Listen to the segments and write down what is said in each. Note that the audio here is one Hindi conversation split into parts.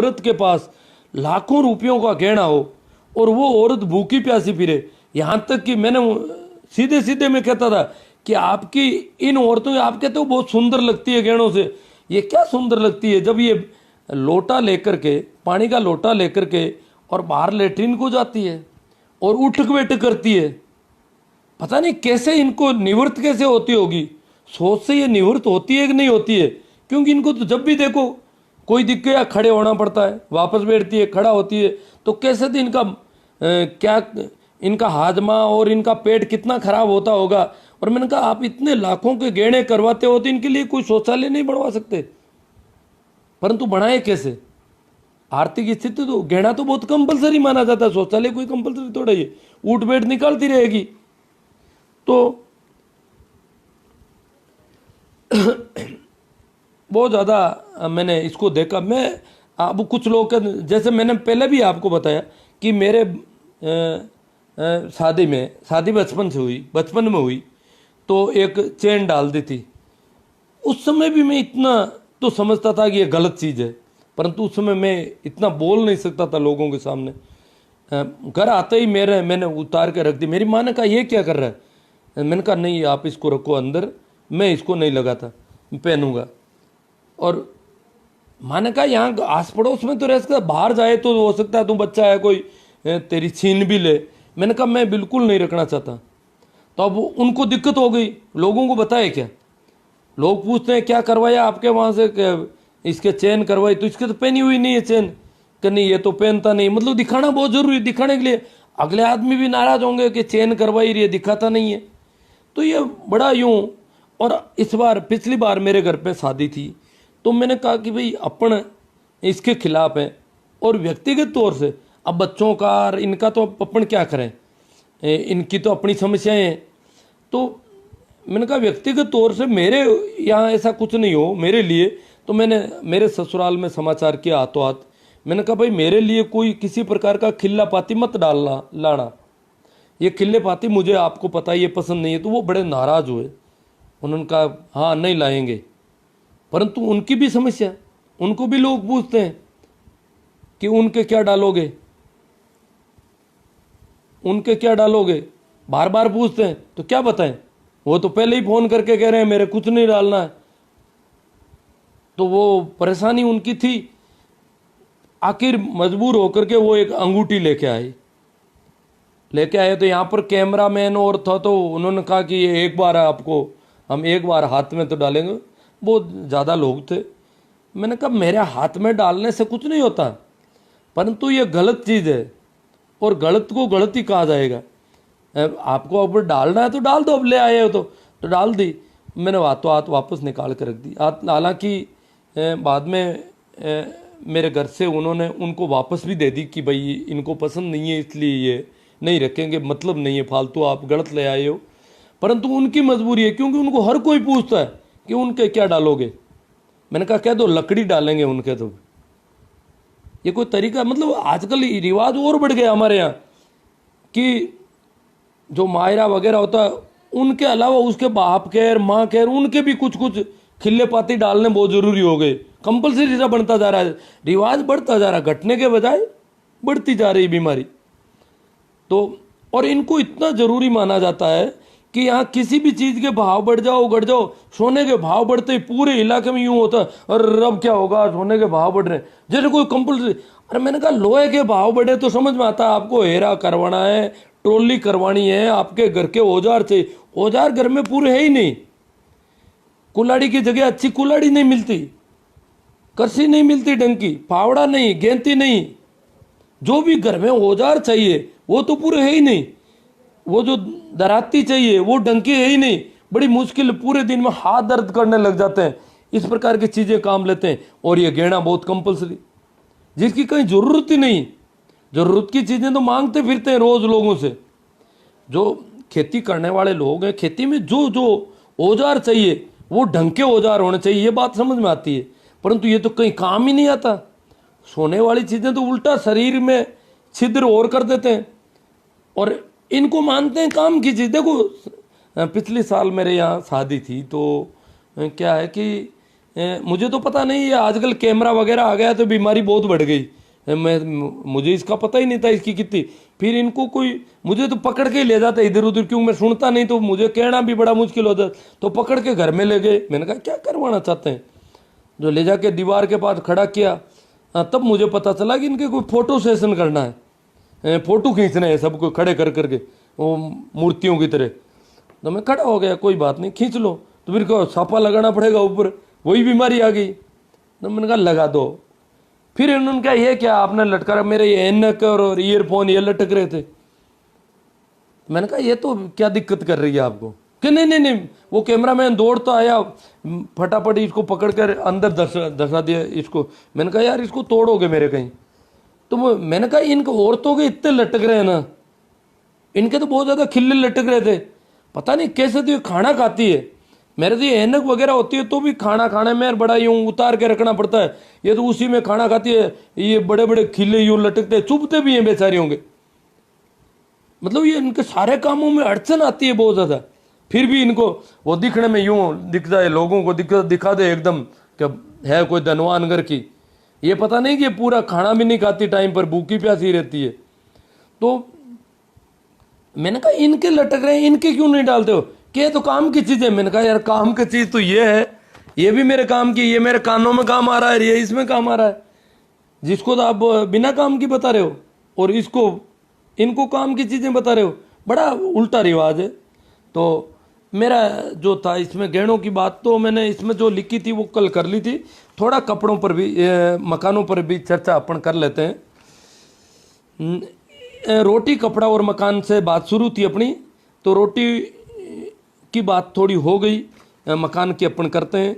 औरत के पास लाखों रुपयों का गहना हो और वो औरत भूखी प्यासी फिरे, यहाँ तक कि मैंने सीधे सीधे मैं कहता था कि आपकी इन औरतों, आप कहते हो बहुत सुंदर लगती है गहनों से, ये क्या सुंदर लगती है जब ये लोटा लेकर के, पानी का लोटा लेकर के और बाहर लेटरिन को जाती है और उठ बैठ करती है। पता नहीं कैसे इनको निवृत्त कैसे होती होगी, सोच से ये निवृत्त होती है कि नहीं होती है, क्योंकि इनको तो जब भी देखो कोई दिख गया खड़े होना पड़ता है, वापस बैठती है, खड़ा होती है, तो कैसे तो इनका क्या इनका हाजमा और इनका पेट कितना खराब होता होगा। और मैंने कहा आप इतने लाखों के गहने करवाते हो तो इनके लिए कोई शौचालय नहीं बनवा सकते, परंतु बनाए कैसे? आर्थिक स्थिति तो गहना तो बहुत कंपलसरी माना जाता है, शौचालय कोई कंपलसरी थोड़ा, ये उठ बैठ निकालती रहेगी। तो बहुत ज़्यादा मैंने इसको देखा। मैं अब कुछ लोग जैसे मैंने पहले भी आपको बताया कि मेरे शादी बचपन में हुई तो एक चेन डाल दी थी। उस समय भी मैं इतना तो समझता था कि ये गलत चीज़ है, परंतु उस समय मैं इतना बोल नहीं सकता था लोगों के सामने। घर आते ही मैंने उतार के रख दी। मेरी माँ ने कहा ये क्या कर रहा है? मैंने कहा नहीं आप इसको रखो अंदर, मैं इसको नहीं लगाता, पहनूंगा। और माँ ने कहा यहाँ आस पड़ोस में तो रह सकता, बाहर जाए तो हो सकता है तू बच्चा है कोई तेरी छीन भी ले। मैंने कहा मैं बिल्कुल नहीं रखना चाहता। तो अब उनको दिक्कत हो गई, लोगों को बताए क्या? लोग पूछते हैं क्या करवाया आपके वहाँ से, इसके चेन करवाई, तो इसके तो पहनी हुई नहीं है चेन, कि नहीं ये तो पहनता नहीं। मतलब दिखाना बहुत जरूरी है, दिखाने के लिए अगले आदमी भी नाराज होंगे कि चेन करवाई रही है, दिखाता नहीं है। तो ये बड़ा यूं। और इस बार पिछली बार मेरे घर पे शादी थी तो मैंने कहा कि भाई अपन इसके खिलाफ हैं, और व्यक्तिगत तौर से अब बच्चों का इनका तो अपन क्या करें, इनकी तो अपनी समस्याएं हैं। तो मैंने कहा व्यक्तिगत तौर से मेरे यहाँ ऐसा कुछ नहीं हो मेरे लिए। तो मैंने मेरे ससुराल में समाचार किया हाथों हाथ। मैंने कहा भाई मेरे लिए कोई किसी प्रकार का खिल्ला पाती मत डालना लाना, ये खिल्ले पाती मुझे आपको पता है ये पसंद नहीं है। तो वो बड़े नाराज हुए, उन्होंने कहा हाँ नहीं लाएंगे। परंतु उनकी भी समस्या, उनको भी लोग पूछते हैं कि उनके क्या डालोगे, उनके क्या डालोगे, बार बार पूछते हैं। तो क्या बताएं, वो तो पहले ही फोन करके कह रहे हैं मेरे कुछ नहीं डालना है। तो वो परेशानी उनकी थी। आखिर मजबूर होकर के वो एक अंगूठी लेके आए। तो यहाँ पर कैमरा मैन और था, तो उन्होंने कहा कि ये एक बार आपको हम एक बार हाथ में तो डालेंगे। बहुत ज़्यादा लोग थे। मैंने कहा मेरे हाथ में डालने से कुछ नहीं होता, परंतु ये गलत चीज़ है और गलत को गलत ही कहा जाएगा। आपको अब डालना है तो डाल दो, अब ले आए हो तो डाल दी। मैंने हाथों हाथ वापस निकाल कर रख दी। हालांकि बाद में मेरे घर से उन्होंने उनको वापस भी दे दी कि भाई इनको पसंद नहीं है इसलिए ये नहीं रखेंगे, मतलब नहीं है, फालतू आप गलत ले आए हो। परंतु उनकी मजबूरी है, क्योंकि उनको हर कोई पूछता है कि उनके क्या डालोगे। मैंने कहा कह दो लकड़ी डालेंगे उनके। तो ये कोई तरीका, मतलब आजकल रिवाज और बढ़ गया हमारे यहाँ कि जो मायरा वगैरह होता है उनके अलावा उसके बाप खैर माँ खैर उनके भी कुछ कुछ खिल्ले पाती डालने बहुत जरूरी हो गए। कंपलसरी सा बनता जा रहा है, रिवाज बढ़ता जा रहा है, घटने के बजाय बढ़ती जा रही बीमारी। तो और इनको इतना जरूरी माना जाता है कि यहाँ किसी भी चीज के भाव बढ़ जाओ घट जाओ, सोने के भाव बढ़ते ही पूरे इलाके में यूं होता है और अब क्या होगा, सोने के भाव बढ़ रहे हैं जैसे कोई कंपलसरी। अरे मैंने कहा लोहे के भाव बढ़े तो समझ में आता है, आपको हेरा करवाना है, ट्रॉली करवानी है, आपके घर के औजार चाहिए, औजार घर में पूरे है ही नहीं। कुल्हाड़ी की जगह अच्छी कुल्हाड़ी नहीं मिलती, करसी नहीं मिलती ढंग की, फावड़ा नहीं, गेंती नहीं, जो भी घर में औजार चाहिए वो तो पूरे है ही नहीं। वो जो दराती चाहिए वो ढंग की है ही नहीं, बड़ी मुश्किल, पूरे दिन में हाथ दर्द करने लग जाते हैं। इस प्रकार की चीजें काम लेते हैं। और ये गहना बहुत कंपलसरी, जिसकी कहीं जरूरत ही नहीं। जरूरत की चीजें तो मांगते फिरते हैं रोज लोगों से। जो खेती करने वाले लोग हैं, खेती में जो जो औजार चाहिए वो ढंग के औजार होने चाहिए, ये बात समझ में आती है। परंतु ये तो कहीं काम ही नहीं आता। सोने वाली चीजें तो उल्टा शरीर में छिद्र और कर देते हैं और इनको मानते हैं काम की चीज। देखो पिछले साल मेरे यहाँ शादी थी तो क्या है कि मुझे तो पता नहीं है, आजकल कैमरा वगैरह आ गया तो बीमारी बहुत बढ़ गई। मुझे इसका पता ही नहीं था इसकी कितनी। फिर इनको कोई मुझे तो पकड़ के ही ले जाता इधर उधर, क्योंकि मैं सुनता नहीं तो मुझे कहना भी बड़ा मुश्किल होता। तो पकड़ के घर में ले गए। मैंने कहा क्या करवाना चाहते हैं, जो ले जाके दीवार के पास खड़ा किया। तब मुझे पता चला कि इनके कोई फोटो सेशन करना है, फोटो खींचने हैं सबको खड़े कर करके वो मूर्तियों की तरह। तो मैं खड़ा हो गया, कोई बात नहीं खींच लो। तो फिर को छापा लगाना पड़ेगा ऊपर, वही बीमारी आ गई। तो मैंने कहा लगा दो। फिर उन्होंने कहा ये क्या आपने लटका रहा, मेरे ये एनक और ईयरफोन ये लटक रहे थे। मैंने कहा ये तो क्या दिक्कत कर रही है आपको, कि नहीं नहीं नहीं। वो कैमरामैन दौड़ता आया, फटाफट इसको पकड़ कर अंदर धसा दिया इसको। मैंने कहा यार इसको तोड़ोगे मेरे कहीं। तो मैंने कहा इनके औरतों के इतने लटक रहे हैं ना, इनके तो बहुत ज़्यादा खिल्ले लटक रहे थे। पता नहीं कैसे तो ये खाना खाती है। मेरे तो ये ऐनक वगैरह होती है तो भी खाना खाने में बड़ा यूं उतार के रखना पड़ता है, ये तो उसी में खाना खाती है। ये बड़े बड़े खिले यूं लटकते हैं, चुभते भी हैं बेचारी होंगे। मतलब ये इनके सारे कामों में अड़चन आती है बहुत ज़्यादा। फिर भी इनको वो दिखने में यूं दिखता है, लोगों को दिखा दे एकदम कि है कोई धनवान घर की। ये पता नहीं कि ये पूरा खाना भी नहीं खाती टाइम पर, भूखी प्यासी रहती है। तो मैंने कहा इनके लटक रहे हैं, इनके क्यों नहीं डालते हो, कि तो काम की चीज़ है। मैंने कहा यार काम की चीज़ तो ये है, ये भी मेरे काम की, ये मेरे कानों में काम आ रहा है, ये इसमें काम आ रहा है। जिसको तो आप बिना काम की बता रहे हो और इनको काम की चीज़ें बता रहे हो, बड़ा उल्टा रिवाज है। तो मेरा जो था इसमें गहनों की बात तो मैंने इसमें जो लिखी थी वो कल कर ली थी। थोड़ा कपड़ों पर भी मकानों पर भी चर्चा अपन कर लेते हैं। रोटी कपड़ा और मकान से बात शुरू थी अपनी, तो रोटी की बात थोड़ी हो गई, मकान की अपन करते हैं।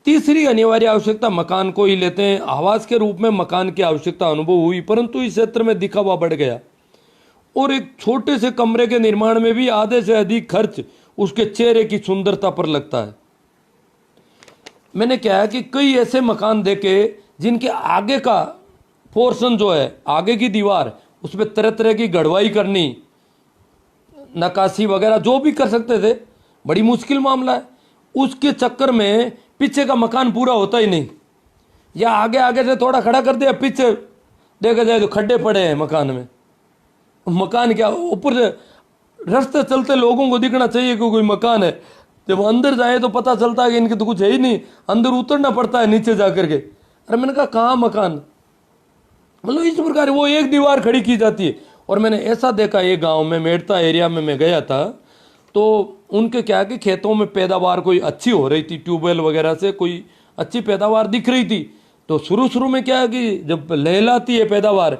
तीसरी अनिवार्य आवश्यकता मकान को ही लेते हैं। आवास के रूप में मकान की आवश्यकता अनुभव हुई, परंतु इस क्षेत्र में दिखावा बढ़ गया और एक छोटे से कमरे के निर्माण में भी आधे से अधिक खर्च उसके चेहरे की सुंदरता पर लगता है। मैंने क्या है कि कई ऐसे मकान देखे जिनके आगे का पोर्शन जो है, आगे की दीवार, उसमें तरह तरह की गढ़वाई करनी, नक्काशी वगैरह जो भी कर सकते थे, बड़ी मुश्किल मामला है। उसके चक्कर में पीछे का मकान पूरा होता ही नहीं, या आगे आगे से थोड़ा खड़ा कर दिया, पीछे देखा जाए तो खड्डे पड़े हैं मकान में। मकान क्या, ऊपर से रास्ते चलते लोगों को दिखना चाहिए कि कोई मकान है, जब अंदर जाए तो पता चलता है कि इनके तो कुछ है ही नहीं, अंदर उतरना पड़ता है नीचे जा करके। अरे मैंने कहा कहाँ मकान, मतलब इस प्रकार वो एक दीवार खड़ी की जाती है। और मैंने ऐसा देखा, ये गांव में मेड़ता एरिया में मैं गया था, तो उनके क्या कि खेतों में पैदावार कोई अच्छी हो रही थी, ट्यूबवेल वगैरह से कोई अच्छी पैदावार दिख रही थी। तो शुरू में क्या है कि जब लहलाती है पैदावार,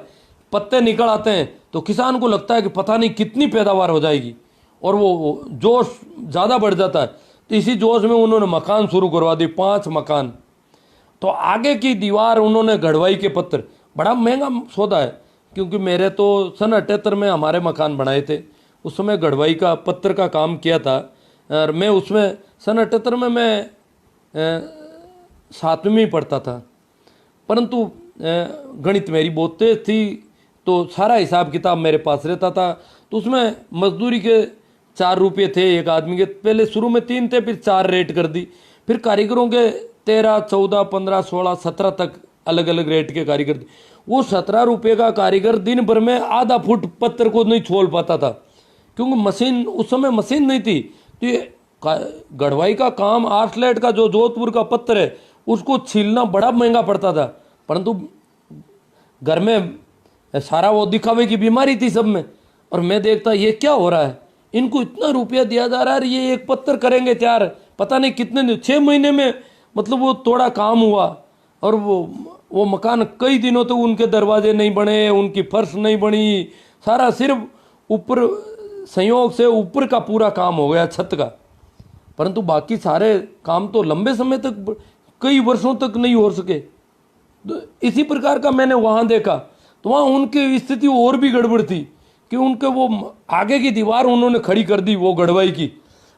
पत्ते निकल आते हैं, तो किसान को लगता है कि पता नहीं कितनी पैदावार हो जाएगी, और वो जोश ज़्यादा बढ़ जाता है। तो इसी जोश में उन्होंने मकान शुरू करवा दी, 5 मकान। तो आगे की दीवार उन्होंने गढ़वाई के पत्थर, बड़ा महंगा सौदा है, क्योंकि मेरे तो सन 78 में हमारे मकान बनाए थे, उस समय गढ़वाई का पत्थर का काम किया था। और मैं उसमें सन 78 में मैं 7वीं में पढ़ता था, परंतु गणित मेरी बहुत तेज थी, तो सारा हिसाब किताब मेरे पास रहता था। तो उसमें मजदूरी के 4 रुपये थे एक आदमी के, पहले शुरू में 3 थे, फिर 4 रेट कर दी। फिर कारीगरों के 13, 14, 15, 16, 17 तक अलग अलग रेट के कारीगर थे। वो 17 रुपये का कारीगर दिन भर में आधा फुट पत्थर को नहीं छोड़ पाता था, क्योंकि मशीन उस समय मशीन नहीं थी। तो ये गढ़वाई का काम, आर्सलेट का जो जोधपुर का पत्थर है, उसको छीलना बड़ा महंगा पड़ता था। परंतु घर में सारा वो दिखावे की बीमारी थी सब में। और मैं देखता ये क्या हो रहा है, इनको इतना रुपया दिया जा रहा है, ये एक पत्थर करेंगे तैयार, पता नहीं कितने 6 महीने में, मतलब वो थोड़ा काम हुआ। और वो मकान कई दिनों तक तो उनके दरवाजे नहीं बने, उनकी फर्श नहीं बनी, सारा सिर्फ ऊपर संयोग से ऊपर का पूरा काम हो गया, छत का। परंतु बाकी सारे काम तो लंबे समय तक, कई वर्षों तक नहीं हो सके। तो इसी प्रकार का मैंने वहाँ देखा, तो वहाँ उनकी स्थिति और भी गड़बड़ थी कि उनके वो आगे की दीवार उन्होंने खड़ी कर दी, वो गढ़वाई की,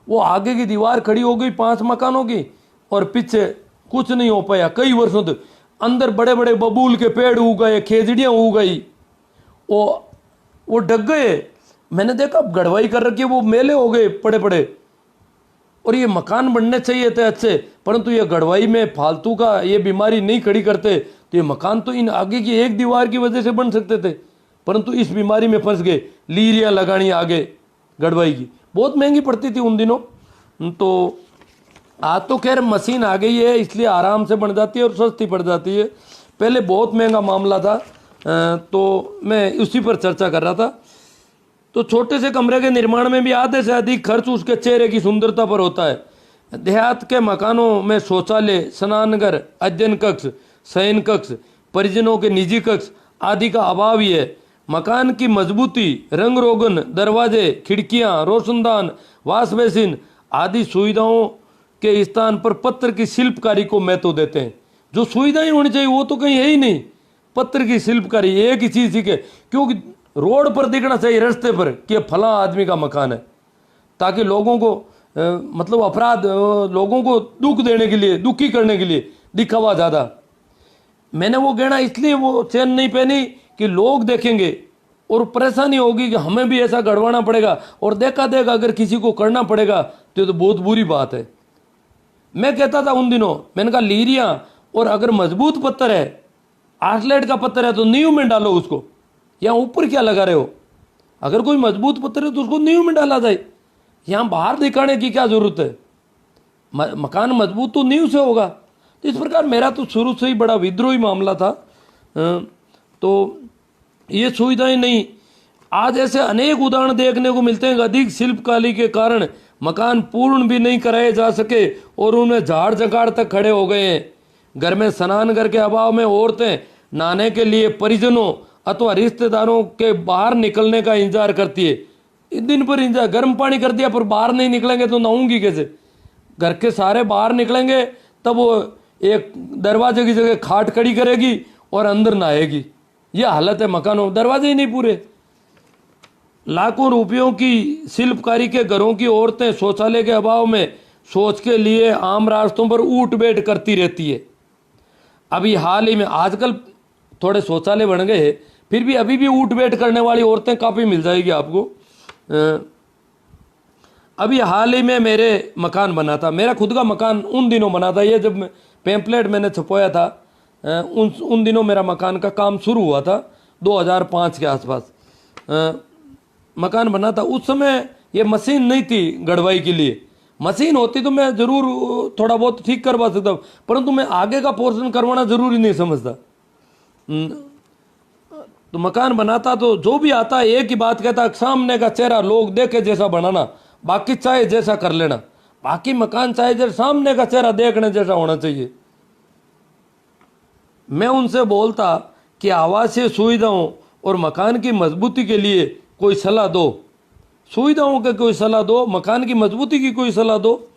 वो आगे की दीवार खड़ी हो गई 5 मकानों की, और पीछे कुछ नहीं हो पाया कई वर्षों तक। अंदर बड़े बड़े बबूल के पेड़ उग गए, खेजड़ियाँ उग गई, वो ढक गए। मैंने देखा गढ़वाई कर रखी है, वो मेले हो गए पड़े पड़े। और ये मकान बनने चाहिए थे अच्छे, परंतु ये गढ़वाई में फालतू का ये बीमारी नहीं खड़ी करते तो ये मकान तो इन आगे की एक दीवार की वजह से बन सकते थे, परंतु इस बीमारी में फंस गए। लीरियाँ लगानी आगे गढ़वाई की बहुत महंगी पड़ती थी उन दिनों। तो आज तो खैर मशीन आ गई है, इसलिए आराम से बन जाती है और सस्ती पड़ जाती है। पहले बहुत महंगा मामला था, तो मैं उसी पर चर्चा कर रहा था। तो छोटे से कमरे के निर्माण में भी आधे से अधिक खर्च उसके चेहरे की सुंदरता पर होता है। देहात के मकानों में शौचालय, स्नानघर, अध्ययन कक्ष, शयन कक्ष, परिजनों के निजी कक्ष आदि का अभाव ही है। मकान की मजबूती, रंग रोगन, दरवाजे, खिड़कियां, रोशनदान, वाश बेसिन आदि सुविधाओं के स्थान पर पत्थर की शिल्पकारी को महत्व देते हैं। जो सुविधाएं होनी चाहिए वो तो कहीं है ही नहीं। पत्थर की शिल्पकारी एक ही चीज सीखे, क्योंकि रोड पर दिखना चाहिए रास्ते पर कि फला आदमी का मकान है, ताकि लोगों को मतलब अपराध, लोगों को दुख देने के लिए, दुखी करने के लिए दिखावा ज़्यादा। मैंने वो गहना इसलिए वो चेन नहीं पहनी कि लोग देखेंगे और परेशानी होगी कि हमें भी ऐसा गढ़वाना पड़ेगा, और देखा देगा अगर किसी को करना पड़ेगा तो ये तो बहुत बुरी बात है। मैं कहता था उन दिनों, मैंने कहा लीरियाँ और अगर मजबूत पत्थर है, आर्सलेट का पत्थर है तो नींव में डालो उसको, यहाँ ऊपर क्या लगा रहे हो। अगर कोई मजबूत पत्थर है तो उसको नींव में डाला जाए, यहाँ बाहर दिखाने की क्या जरूरत है। मकान मजबूत तो नींव से होगा। तो इस प्रकार मेरा तो शुरू से ही बड़ा विद्रोही मामला था। तो ये सुविधाएं नहीं, आज ऐसे अनेक उदाहरण देखने को मिलते हैं। अधिक शिल्पकारी के कारण मकान पूर्ण भी नहीं कराए जा सके और उनमें झाड़ झंकार तक खड़े हो गए हैं। घर में स्नानघर के अभाव में औरतें नहाने के लिए परिजनों अथवा रिश्तेदारों के बाहर निकलने का इंतजार करती है। दिन पर इंतजार, गर्म पानी कर दिया पर बाहर नहीं निकलेंगे तो नहाऊंगी कैसे। घर के सारे बाहर निकलेंगे तब वो एक दरवाजे की जगह खाट खड़ी करेगी और अंदर नहाएगी। यह हालत है मकानों, दरवाजे ही नहीं पूरे। लाखों रुपयों की शिल्पकारी के घरों की औरतें शौचालय के अभाव में शौच के लिए आम रास्तों पर उठ बैठ करती रहती है। अभी हाल ही में, आजकल थोड़े शौचालय बन गए, फिर भी अभी भी उठ बैठ करने वाली औरतें काफ़ी मिल जाएगी आपको। अभी हाल ही में मेरे मकान बना था, मेरा खुद का मकान उन दिनों बना था। ये जब पैम्पलेट मैंने छपवाया था, उन दिनों मेरा मकान का काम शुरू हुआ था, 2005 के आसपास मकान बना था। उस समय ये मशीन नहीं थी गढ़वाई के लिए। मशीन होती तो मैं ज़रूर थोड़ा बहुत ठीक करवा सकता, परंतु मैं आगे का पोर्शन करवाना ज़रूरी नहीं समझता। तो मकान बनाता तो जो भी आता है एक ही बात कहता, सामने का चेहरा लोग देखे जैसा बनाना, बाकी चाहे जैसा कर लेना। बाकी मकान चाहे जैसा, सामने का चेहरा देखने जैसा होना चाहिए। मैं उनसे बोलता कि आवासीय सुविधाओं और मकान की मजबूती के लिए कोई सलाह दो, सुविधाओं के कोई सलाह दो, मकान की मजबूती की कोई सलाह दो।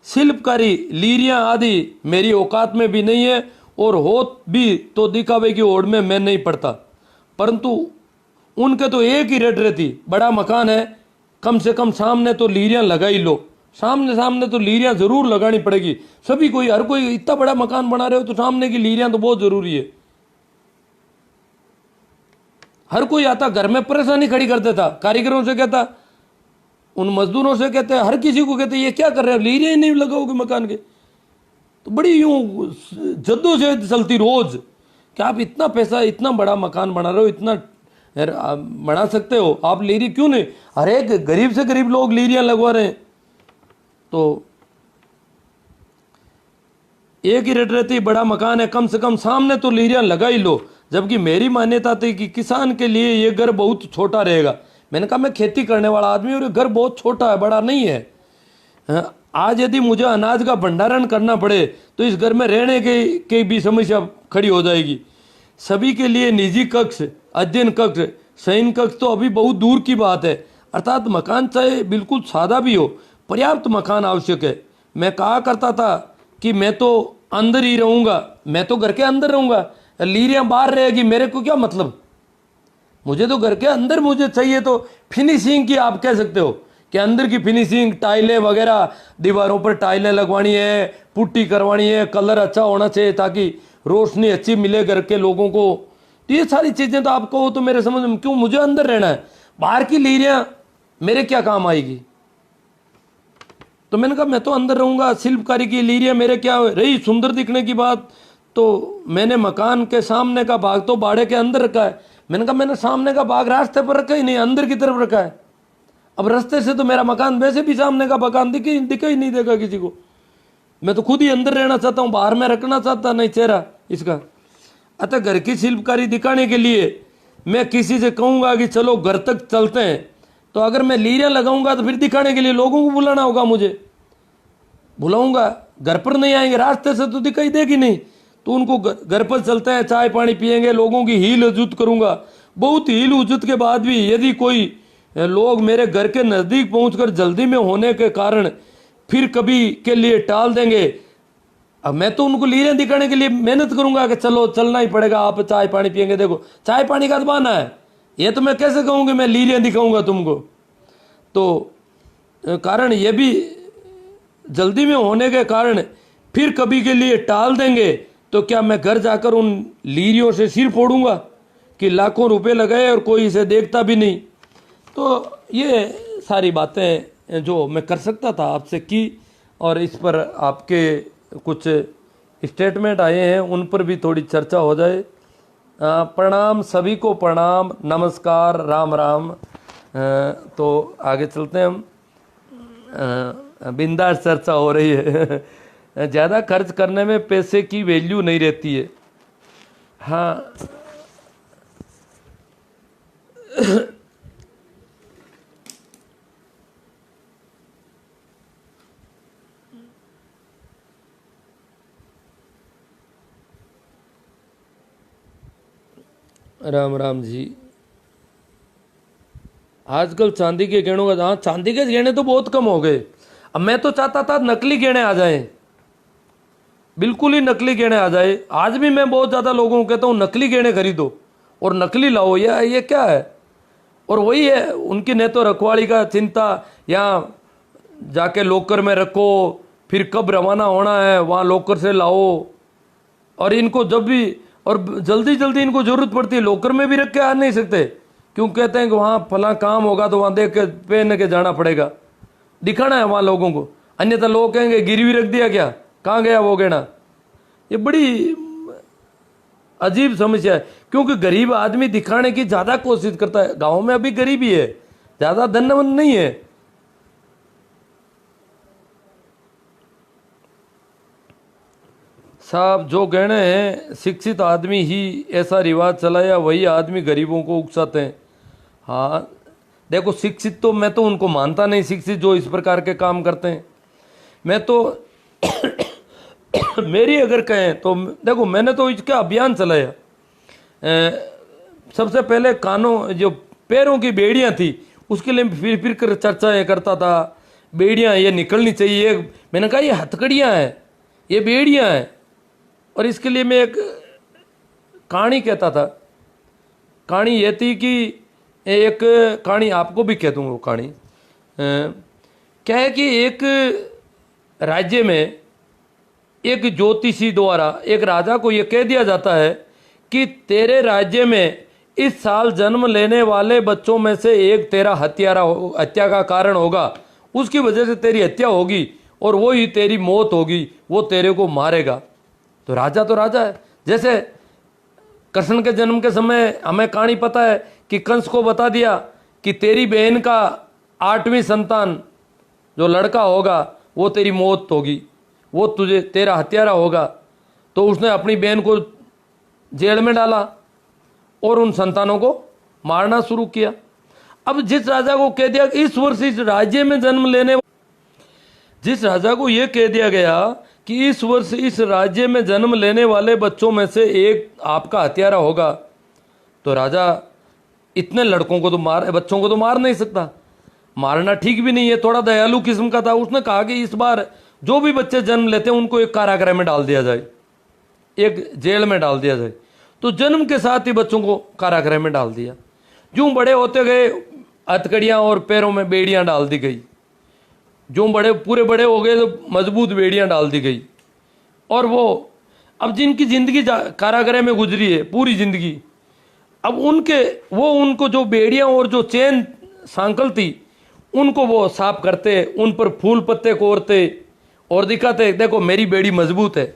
शिल्पकारी, लीरियां आदि मेरी औकात में भी नहीं है, और हो भी तो दिखावे की ओर में मैं नहीं पड़ता। परंतु उनके तो एक ही रेट रहती, बड़ा मकान है, कम से कम सामने तो लीरियां लगा ही लो। सामने तो लीरियां जरूर लगानी पड़ेगी सभी कोई, हर कोई। इतना बड़ा मकान बना रहे हो तो सामने की लीरियां तो बहुत जरूरी है। हर कोई आता, घर में परेशानी खड़ी कर देता, कारीगरों से कहता, उन मजदूरों से कहते, हर किसी को कहते ये क्या कर रहे हो, लीरियां ही नहीं लगाओगे मकान के। तो बड़ी यूं जद्दोजहद चलती रोज कि आप इतना पैसा, इतना बड़ा मकान बना रहे हो, इतना बना सकते हो, आप लीरी क्यों नहीं। हर एक गरीब से गरीब लोग लीरियां लगवा रहे हैं। तो एक ही रेट रहती, बड़ा मकान है, कम से कम सामने तो लीरियां लगा ही लो। जबकि मेरी मान्यता थी कि किसान के लिए ये घर बहुत छोटा रहेगा। मैंने कहा मैं खेती करने वाला आदमी और ये घर बहुत छोटा है, बड़ा नहीं है। आज यदि मुझे अनाज का भंडारण करना पड़े तो इस घर में रहने की भी समस्या खड़ी हो जाएगी। सभी के लिए निजी कक्ष, अध्ययन कक्ष, शयन कक्ष तो अभी बहुत दूर की बात है। अर्थात मकान चाहे बिल्कुल सादा भी हो, पर्याप्त मकान आवश्यक है। मैं कहा करता था कि मैं तो अंदर ही रहूँगा, मैं तो घर के अंदर रहूँगा, लीरियाँ बाहर रहेगी, मेरे को क्या मतलब। मुझे तो घर के अंदर मुझे चाहिए। तो फिनिशिंग की आप कह सकते हो कि अंदर की फिनिशिंग, टाइलें वगैरह, दीवारों पर टाइलें लगवानी है, पुट्टी करवानी है, कलर अच्छा होना चाहिए ताकि रोशनी अच्छी मिले घर के लोगों को। तो ये सारी चीज़ें तो आपको हो तो मेरे समझ में, क्यों मुझे अंदर रहना है, बाहर की लीरियाँ मेरे क्या काम आएगी। तो मैंने कहा मैं तो अंदर रहूँगा, शिल्पकारी की लीरियाँ मेरे क्या रही। सुंदर दिखने की बात तो मैंने मकान के सामने का भाग तो बाड़े के अंदर रखा है। मैंने कहा मैंने सामने का भाग रास्ते पर रखा ही नहीं, अंदर की तरफ रखा है। अब रास्ते से तो मेरा मकान वैसे भी सामने का मकान दिखा ही नहीं देगा किसी को। मैं तो खुद ही अंदर रहना चाहता हूँ, बाहर में रखना चाहता नहीं चेहरा इसका। अतः घर की शिल्पकारी दिखाने के लिए मैं किसी से कहूँगा कि चलो घर तक चलते हैं, तो अगर मैं लीरियाँ लगाऊंगा तो फिर दिखाने के लिए लोगों को बुलाना होगा, मुझे बुलाऊंगा, घर पर नहीं आएंगे, रास्ते से तो दिखाई देगी नहीं। तो उनको घर पर चलते हैं, चाय पानी पिएंगे, लोगों की हील उजुत करूंगा। बहुत हील उजुत के बाद भी यदि कोई लोग मेरे घर के नज़दीक पहुंचकर जल्दी में होने के कारण फिर कभी के लिए टाल देंगे, अब मैं तो उनको लीरें दिखाने के लिए मेहनत करूंगा कि चलो चलना ही पड़ेगा, आप चाय पानी पिएंगे। देखो चाय पानी का बहाना है ये, तो मैं कैसे कहूँगी मैं लीरें दिखाऊंगा तुमको। तो कारण ये भी जल्दी में होने के कारण फिर कभी के लिए टाल देंगे, तो क्या मैं घर जाकर उन लीरियों से सिर फोड़ूंगा कि लाखों रुपए लगाए और कोई इसे देखता भी नहीं। तो ये सारी बातें जो मैं कर सकता था आपसे की, और इस पर आपके कुछ स्टेटमेंट आए हैं उन पर भी थोड़ी चर्चा हो जाए। प्रणाम सभी को, प्रणाम, नमस्कार, राम राम। तो आगे चलते हैं हम। बिंदास चर्चा हो रही है। ज़्यादा खर्च करने में पैसे की वैल्यू नहीं रहती है। हाँ, राम राम जी। आजकल चांदी के गहनों का, हाँ चांदी के गहने तो बहुत कम हो गए। अब मैं तो चाहता था नकली गहने आ जाएं, बिल्कुल ही नकली गहने आ जाए। आज भी मैं बहुत ज़्यादा लोगों को कहता हूँ नकली गहने खरीदो और नकली लाओ, ये क्या है। और वही है उनकी, न तो रखवाली का चिंता, यहाँ जाके लॉकर में रखो, फिर कब रवाना होना है वहाँ लॉकर से लाओ। और इनको जब भी और जल्दी जल्दी इनको ज़रूरत पड़ती है, लॉकर में भी रख के आ नहीं सकते, क्यों कहते हैं कि वहाँ फला काम होगा तो वहाँ देख के पहन के जाना पड़ेगा, दिखाना है वहाँ लोगों को, अन्यथा लोग कहेंगे गिरवी रख दिया क्या, कहाँ गया वो गहना। ये बड़ी अजीब समस्या है, क्योंकि गरीब आदमी दिखाने की ज़्यादा कोशिश करता है। गाँव में अभी गरीबी है, ज़्यादा धनवंत नहीं है। साहब जो गहने हैं शिक्षित आदमी ही ऐसा रिवाज चलाया, वही आदमी गरीबों को उकसाते हैं। हाँ देखो, शिक्षित तो मैं तो उनको मानता नहीं, शिक्षित जो इस प्रकार के काम करते हैं। मैं तो मेरी अगर कहें तो देखो, मैंने तो इसका अभियान चलाया। सबसे पहले कानों जो पैरों की बेड़ियां थी उसके लिए फिर कर चर्चाएं करता था। बेड़ियां ये निकलनी चाहिए, मैंने कहा ये हथकड़ियां हैं, ये बेड़ियां हैं। और इसके लिए मैं एक कहानी कहता था। कहानी ये थी कि एक कहानी आपको भी कह दूँगा। वो कहानी क्या है कि एक राज्य में एक ज्योतिषी द्वारा एक राजा को यह कह दिया जाता है कि तेरे राज्य में इस साल जन्म लेने वाले बच्चों में से एक तेरा हत्या का कारण होगा, उसकी वजह से तेरी हत्या होगी और वो ही तेरी मौत होगी, वो तेरे को मारेगा। तो राजा है। जैसे कृष्ण के जन्म के समय हमें कहानी पता है कि कंस को बता दिया कि तेरी बहन का 8वीं संतान जो लड़का होगा वो तेरी मौत होगी, वो तेरा हत्यारा होगा। तो उसने अपनी बहन को जेल में डाला और उन संतानों को मारना शुरू किया। अब जिस राजा को कह दिया इस वर्ष इस राज्य में जन्म लेने, जिस राजा को यह कह दिया गया कि इस वर्ष इस राज्य में जन्म लेने वाले बच्चों में से एक आपका हत्यारा होगा, तो राजा इतने लड़कों को तो बच्चों को तो मार नहीं सकता, मारना ठीक भी नहीं है, थोड़ा दयालु किस्म का था। उसने कहा कि इस बार जो भी बच्चे जन्म लेते हैं उनको एक कारागृह में डाल दिया जाए, एक जेल में डाल दिया जाए। तो जन्म के साथ ही बच्चों को कारागृह में डाल दिया। जो बड़े होते गए हथकड़ियाँ और पैरों में बेड़ियाँ डाल दी गई, जो पूरे बड़े हो गए तो मजबूत बेड़ियाँ डाल दी गई। और वो अब जिनकी ज़िंदगी कारागृह में गुजरी है पूरी ज़िंदगी, अब उनको जो बेड़ियाँ और जो चेन सांकल थी उनको वो साफ करते, उन पर फूल पत्ते कोरते और दिखाते, देखो मेरी बेड़ी मजबूत है,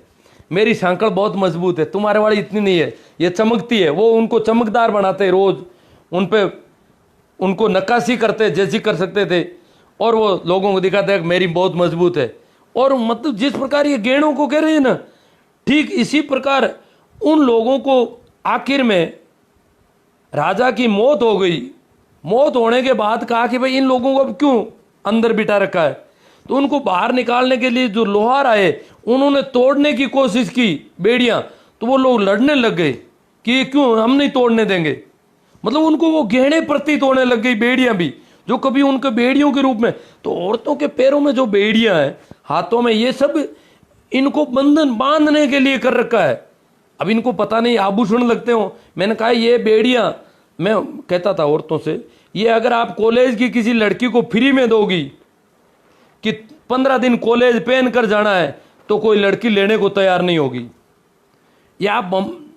मेरी सांकड़ बहुत मजबूत है, तुम्हारे वाली इतनी नहीं है, ये चमकती है। वो उनको चमकदार बनाते, रोज उन पे उनको नक्काशी करते जैसी कर सकते थे, और वो लोगों को दिखाते हैं कि मेरी बहुत मजबूत है। और मतलब जिस प्रकार ये गहनों को कह रहे हैं ना, ठीक इसी प्रकार उन लोगों को आखिर में राजा की मौत हो गई। मौत होने के बाद कहा कि भाई इन लोगों को अब क्यों अंदर बिठा रखा है, तो उनको बाहर निकालने के लिए जो लोहार आए उन्होंने तोड़ने की कोशिश की बेड़ियां, तो वो लोग लड़ने लग गए कि क्यों हम नहीं तोड़ने देंगे। मतलब उनको वो गहने प्रतीत होने लग गई बेड़ियां भी, जो कभी उनके बेड़ियों के रूप में। तो औरतों के पैरों में जो बेड़ियां हैं, हाथों में, ये सब इनको बंधन बांधने के लिए कर रखा है। अब इनको पता नहीं आभूषण लगते हो। मैंने कहा ये बेड़ियां, मैं कहता था औरतों से, ये अगर आप कॉलेज की किसी लड़की को फ्री में दोगी कि 15 दिन कॉलेज पहन कर जाना है, तो कोई लड़की लेने को तैयार नहीं होगी। या आप,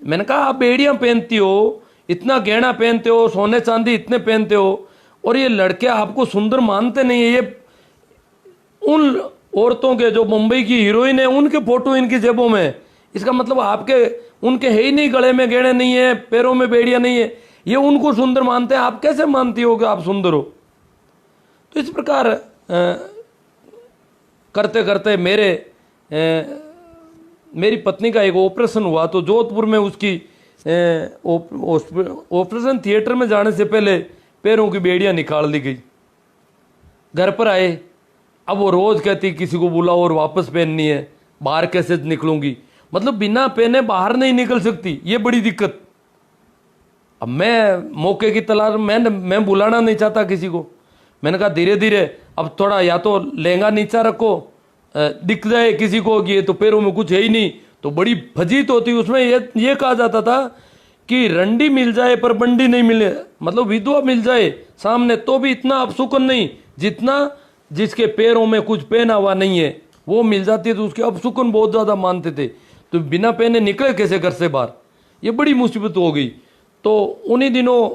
मैंने कहा आप बेड़ियां पहनती हो, इतना गहना पहनते हो, सोने चांदी इतने पहनते हो, और ये लड़के आपको सुंदर मानते नहीं है। ये उन औरतों के जो मुंबई की हीरोइन है उनके फोटो इनकी जेबों में, इसका मतलब आपके उनके है ही नहीं, गले में गहने नहीं है, पैरों में बेड़ियां नहीं है, ये उनको सुंदर मानते हैं। आप कैसे मानती हो कि आप सुंदर हो? तो इस प्रकार करते करते मेरी पत्नी का एक ऑपरेशन हुआ, तो जोधपुर में उसकी ऑपरेशन थिएटर में जाने से पहले पैरों की बेड़ियां निकाल दी गई। घर पर आए, अब वो रोज कहती किसी को बुलाओ और वापस पहननी है, बाहर कैसे निकलूंगी, मतलब बिना पहने बाहर नहीं निकल सकती, ये बड़ी दिक्कत। अब मैं मौके की तलाश, मैं बुलाना नहीं चाहता किसी को। मैंने कहा धीरे धीरे अब थोड़ा, या तो लहंगा नीचा रखो, दिख जाए किसी को कि ये तो पैरों में कुछ है ही नहीं, तो बड़ी फजीत होती। उसमें ये कहा जाता था कि रंडी मिल जाए पर बंडी नहीं मिले, मतलब विधवा मिल जाए सामने तो भी इतना अपशुकन नहीं जितना जिसके पैरों में कुछ पहना हुआ नहीं है, वो मिल जाती है तो उसके अपशुकन बहुत ज्यादा मानते थे। तो बिना पहने निकले कैसे घर से बाहर, ये बड़ी मुसीबत हो गई। तो उन्हीं दिनों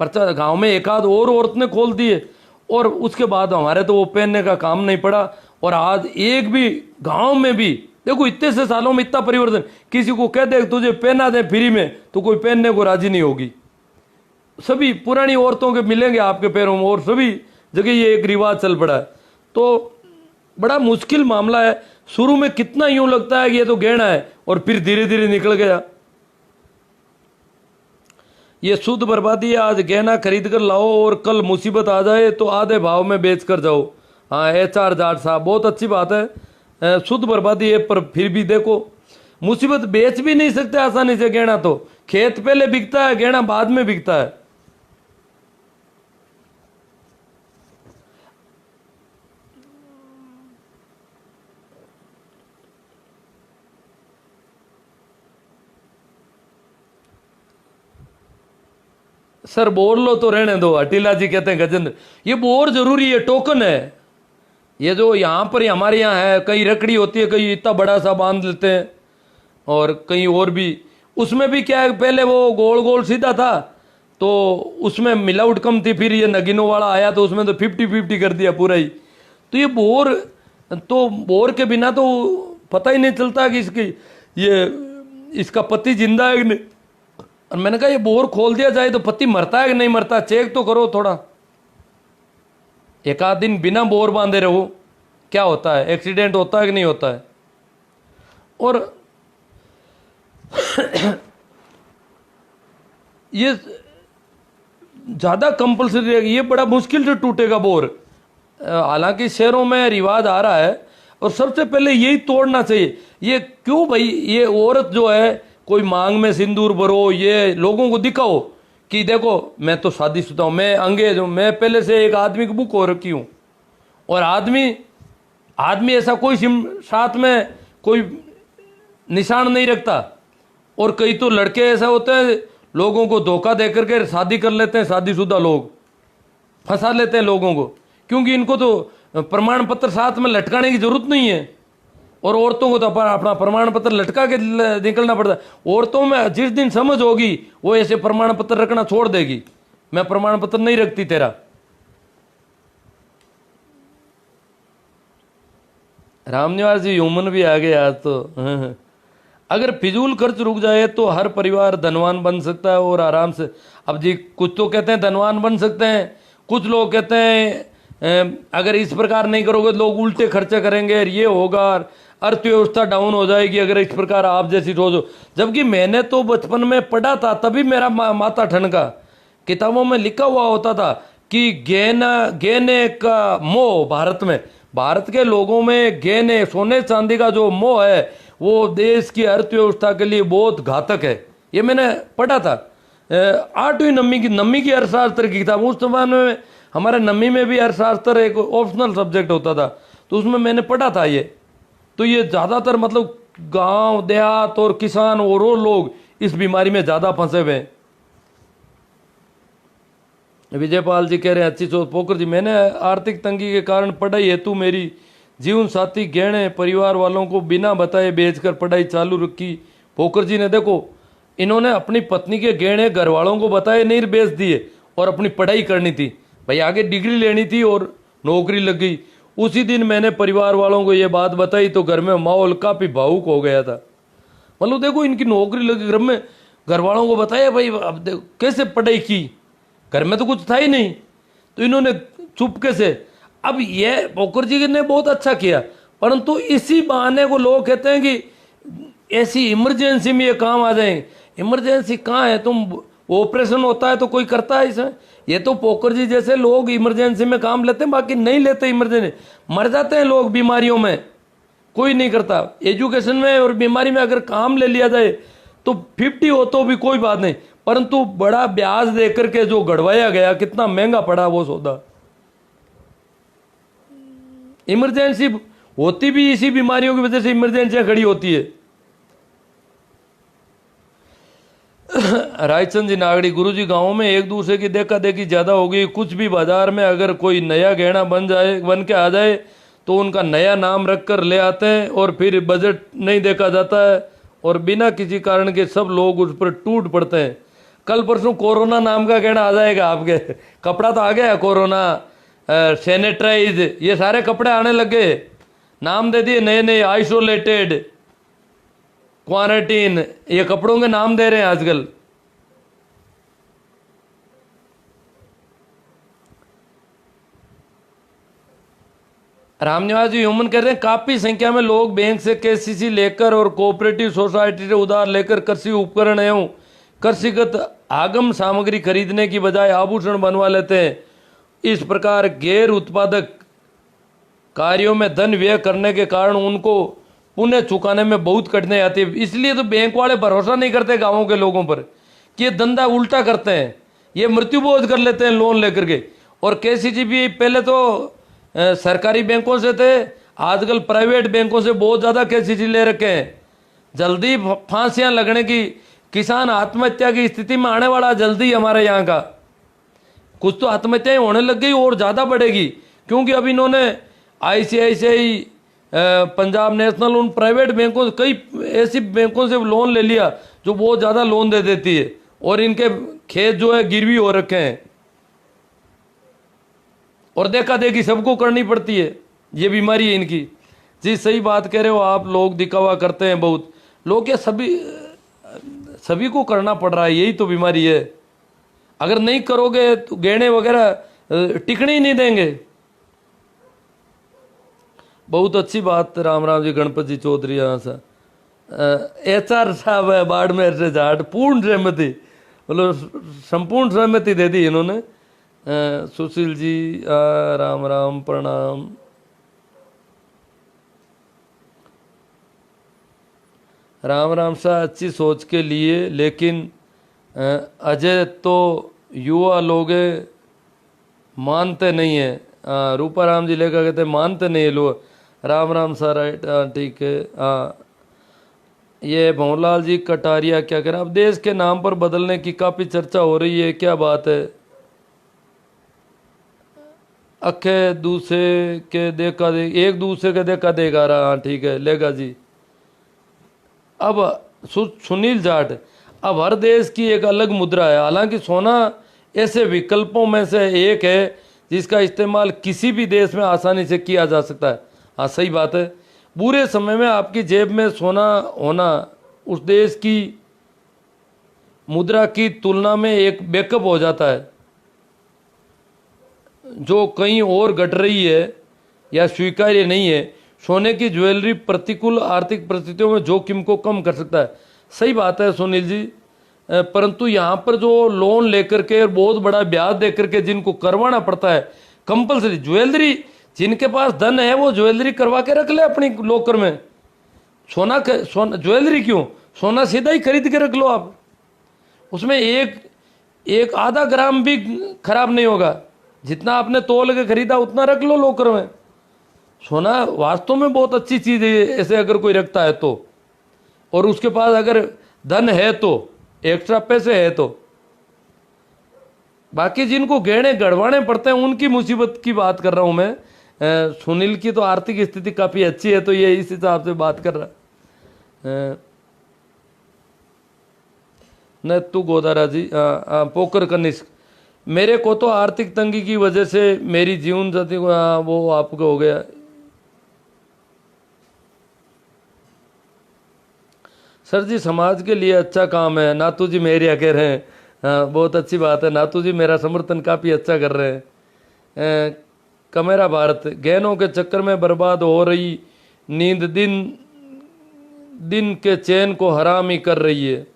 पर्चा गांव में एक आध और औरत ने खोल दिए, और उसके बाद हमारे तो वो पहनने का काम नहीं पड़ा। और आज एक भी गांव में भी देखो, इतने से सालों में इतना परिवर्तन, किसी को कह दे तुझे पहना दे फ्री में, तो कोई पहनने को राजी नहीं होगी। सभी पुरानी औरतों के मिलेंगे आपके पैरों में, और सभी जगह ये एक रिवाज चल पड़ा है। तो बड़ा मुश्किल मामला है। शुरू में कितना यूं लगता है कि ये तो गहना है, और फिर धीरे धीरे निकल गया। ये शुद्ध बर्बादी है। आज गहना खरीद कर लाओ और कल मुसीबत आ जाए तो आधे भाव में बेच कर जाओ। हाँ, HR जाट साहब, बहुत अच्छी बात है, शुद्ध बर्बादी है। पर फिर भी देखो, मुसीबत बेच भी नहीं सकते आसानी से गहना। तो खेत पहले बिकता है, गहना बाद में बिकता है। सर बोल लो तो रहने दो, अटीला जी कहते हैं गजेंद्र, ये बहुत जरूरी है, टोकन है। ये जो यहाँ पर हमारे यहाँ है, कहीं रकड़ी होती है, कहीं इतना बड़ा सा बांध लेते हैं, और कहीं और भी। उसमें भी क्या है, पहले वो गोल गोल सीधा था तो उसमें मिलावट कम थी, फिर ये नगीनों वाला आया तो उसमें तो 50-50 कर दिया पूरा ही। तो ये बोर के बिना तो पता ही नहीं चलता कि इसका पति जिंदा है कि नहीं। और मैंने कहा ये बोर खोल दिया जाए तो पति मरता है कि नहीं मरता, चेक तो करो थोड़ा। एक आध दिन बिना बोर बांधे रहो, क्या होता है, एक्सीडेंट होता है कि नहीं होता है। और ये ज्यादा कंपल्सरी है, ये बड़ा मुश्किल से टूटेगा बोर। हालांकि शहरों में रिवाज आ रहा है, और सबसे पहले यही तोड़ना चाहिए। ये क्यों भाई, ये औरत जो है कोई मांग में सिंदूर भरो, ये लोगों को दिखाओ कि देखो मैं तो शादीशुदा हूं, मैं अंगेज हूं, मैं पहले से एक आदमी की बुक हो रखी हूं। और आदमी ऐसा कोई साथ में कोई निशान नहीं रखता। और कई तो लड़के ऐसा होते हैं, लोगों को धोखा देकर के शादी कर लेते हैं, शादीशुदा लोग फंसा लेते हैं लोगों को, क्योंकि इनको तो प्रमाण पत्र साथ में लटकाने की जरूरत नहीं है। और औरतों को तो अपना प्रमाण पत्र लटका के निकलना पड़ता है। औरतों में जिस दिन समझ होगी वो ऐसे प्रमाण पत्र रखना छोड़ देगी, मैं प्रमाण पत्र नहीं रखती तेरा। रामनिवास जी ह्यूमन भी आ गए आज तो। हाँ। अगर फिजूल खर्च रुक जाए तो हर परिवार धनवान बन सकता है और आराम से। अब जी कुछ तो कहते हैं धनवान बन सकते हैं, कुछ लोग कहते हैं अगर इस प्रकार नहीं करोगे तो लोग उल्टे खर्चे करेंगे और ये होगा, अर्थव्यवस्था डाउन हो जाएगी अगर इस प्रकार आप जैसी सोच हो। जबकि मैंने तो बचपन में पढ़ा था, तभी मेरा माथा ठनका। किताबों में लिखा हुआ होता था कि गहने का मोह भारत के लोगों में गहने सोने चांदी का जो मोह है वो देश की अर्थव्यवस्था के लिए बहुत घातक है। ये मैंने पढ़ा था 8वीं नम्मी की अर्थशास्त्र की किताब। उस जमाने में हमारे नम्मी में भी अर्थशास्त्र एक ऑप्शनल सब्जेक्ट होता था, तो उसमें मैंने पढ़ा था ये। तो ये ज़्यादातर मतलब गांव देहात और किसान और वो लोग इस बीमारी में ज़्यादा फंसे हुए हैं। विजयपाल जी कह रहे हैं अच्छी सोच। पोकर जी, मैंने आर्थिक तंगी के कारण पढ़ाई हेतु मेरी जीवन साथी गहने परिवार वालों को बिना बताए बेचकर पढ़ाई चालू रखी। पोकर जी ने देखो, इन्होंने अपनी पत्नी के गहने घर वालों को बताए नहीं, बेच दिए और अपनी पढ़ाई करनी थी भाई, आगे डिग्री लेनी थी और नौकरी लग गई। उसी दिन मैंने परिवार वालों को ये बात बताई तो घर में माहौल काफ़ी भावुक हो गया था। मतलब देखो इनकी नौकरी लगी, घर में घर वालों को बताया भाई, अब देखो कैसे पढ़ाई की, घर में तो कुछ था ही नहीं, तो इन्होंने चुपके से। अब ये पोकर जी ने बहुत अच्छा किया, परंतु इसी बहाने को लोग कहते हैं कि ऐसी इमरजेंसी में ये काम आ जाएंगे। इमरजेंसी कहाँ है? तुम ऑपरेशन होता है तो कोई करता है इसमें? ये तो पोकर जी जैसे लोग इमरजेंसी में काम लेते हैं, बाकी नहीं लेते। इमरजेंसी मर जाते हैं लोग बीमारियों में, कोई नहीं करता। एजुकेशन में और बीमारी में अगर काम ले लिया जाए तो 50 हो तो भी कोई बात नहीं, परंतु बड़ा ब्याज देकर के जो गड़वाया गया, कितना महंगा पड़ा वो सौदा। इमरजेंसी होती भी इसी बीमारियों की वजह से इमरजेंसियां खड़ी होती है। रायचंद जी नागड़ी, गुरुजी गांवों में एक दूसरे की देखा देखी ज्यादा हो गई। कुछ भी बाजार में अगर कोई नया गहना बन के आ जाए तो उनका नया नाम रख कर ले आते हैं और फिर बजट नहीं देखा जाता है और बिना किसी कारण के सब लोग उस पर टूट पड़ते हैं। कल परसों कोरोना नाम का गहना आ जाएगा आपके। कपड़ा तो आ गया, कोरोना, सैनिटाइज, ये सारे कपड़े आने लगे, नाम दे दिए नए नए, आइसोलेटेड, क्वारंटीन, ये कपड़ों के नाम दे रहे हैं आजकल। रामनिवास जी ह्यूमन कह रहे हैं काफी संख्या में लोग बैंक से केसीसी लेकर और कोऑपरेटिव सोसाइटी से उधार लेकर कृषि उपकरण एवं कृषिगत आगम सामग्री खरीदने की बजाय आभूषण बनवा लेते हैं। इस प्रकार गैर उत्पादक कार्यों में धन व्यय करने के कारण उनको पुनः चुकाने में बहुत कठिनाई आती है। इसलिए तो बैंक वाले भरोसा नहीं करते गांवों के लोगों पर कि ये धंधा उल्टा करते हैं, ये मृत्युबोध कर लेते हैं लोन लेकर के। और केसीसी भी पहले तो सरकारी बैंकों से थे, आजकल प्राइवेट बैंकों से बहुत ज़्यादा केसीसी ले रखे हैं। जल्दी फांसियां लगने की, किसान आत्महत्या की स्थिति में आने वाला जल्दी हमारे यहाँ का। कुछ तो आत्महत्याएं होने लग गई और ज़्यादा बढ़ेगी, क्योंकि अब इन्होंने आईसीआईसीआई, पंजाब नेशनल, उन प्राइवेट बैंकों, कई ऐसी बैंकों से लोन ले लिया जो बहुत ज़्यादा लोन दे देती है और इनके खेत जो है गिरवी हो रखे हैं और देखा देखी सबको करनी पड़ती है। ये बीमारी है इनकी। जी सही बात कह रहे हो आप, लोग दिखावा करते हैं बहुत। लोग क्या सभी को करना पड़ रहा है, यही तो बीमारी है। अगर नहीं करोगे तो गहने वगैरह टिकने ही नहीं देंगे। बहुत अच्छी बात राम राम जी, गणपत जी चौधरी यहाँ से HR साहब है बाड़मेर से जाट, पूर्ण सहमति, मतलब संपूर्ण सहमति दे दी इन्होंने। सुशील जी राम राम प्रणाम। राम राम सा अच्छी सोच के लिए, लेकिन अजय तो युवा लोग मानते नहीं है। रूपा राम जी लेकर कहते मानते नहीं है लोग। राम राम सा राइट, ठीक है। ये भंवरलाल जी कटारिया क्या करें, अब देश के नाम पर बदलने की काफ़ी चर्चा हो रही है, क्या बात है? अखे दूसरे के देखा दे, एक दूसरे के देखा देगा रहा, हाँ ठीक है, लेगा जी। अब सुनील जाट, अब हर देश की एक अलग मुद्रा है। हालांकि सोना ऐसे विकल्पों में से एक है जिसका इस्तेमाल किसी भी देश में आसानी से किया जा सकता है। हाँ सही बात है। बुरे समय में आपकी जेब में सोना होना उस देश की मुद्रा की तुलना में एक बैकअप हो जाता है जो कहीं और घट रही है या स्वीकार्य नहीं है। सोने की ज्वेलरी प्रतिकूल आर्थिक परिस्थितियों में जोखिम को कम कर सकता है। सही बात है सुनील जी, परंतु यहाँ पर जो लोन लेकर के और बहुत बड़ा ब्याज दे करके जिनको करवाना पड़ता है कंपलसरी, ज्वेलरी जिनके पास धन है वो ज्वेलरी करवा के रख ले अपनी लॉकर में। सोना ज्वेलरी क्यों, सोना सीधा ही खरीद के रख लो आप, उसमें एक आधा ग्राम भी खराब नहीं होगा। जितना आपने तोल के खरीदा उतना रख लो लॉकर में। सोना वास्तव में बहुत अच्छी चीज़ है ऐसे अगर कोई रखता है तो, और उसके पास अगर धन है तो, एक्स्ट्रा पैसे है तो। बाकी जिनको गहने गड़वाने पड़ते हैं उनकी मुसीबत की बात कर रहा हूं मैं। सुनील की तो आर्थिक स्थिति काफ़ी अच्छी है तो ये इस हिसाब से बात कर रहा। न तू गोदारा जी, पोकर कनिष्क, मेरे को तो आर्थिक तंगी की वजह से मेरी जीवन साथी वो आपको हो गया। सर जी समाज के लिए अच्छा काम है, नातू जी मेरे कह रहे हैं। बहुत अच्छी बात है नातू जी, मेरा समर्थन काफ़ी अच्छा कर रहे हैं। कमेरा भारत, गहनों के चक्कर में बर्बाद हो रही नींद दिन दिन के चैन को हराम ही कर रही है।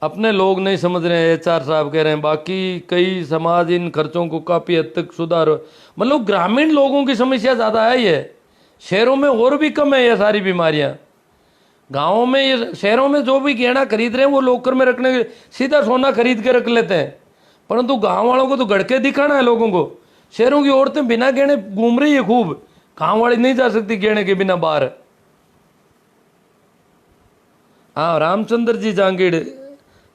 अपने लोग नहीं समझ रहे हैं, एचआर साहब कह रहे हैं। बाकी कई समाज इन खर्चों को काफ़ी हद तक सुधार, मतलब ग्रामीण लोगों की समस्या ज़्यादा है ये, शहरों में और भी कम है ये सारी बीमारियां। गाँवों में ये, शहरों में जो भी गहना खरीद रहे हैं वो लॉकर में रखने के सीधा सोना खरीद के रख लेते हैं, परंतु गाँव वालों को तो गड़के दिखाना है लोगों को। शहरों की औरतें बिना गहने घूम रही है खूब, गाँव वाली नहीं जा सकती गहने के बिना बाहर। हाँ रामचंद्र जी जांगीड़,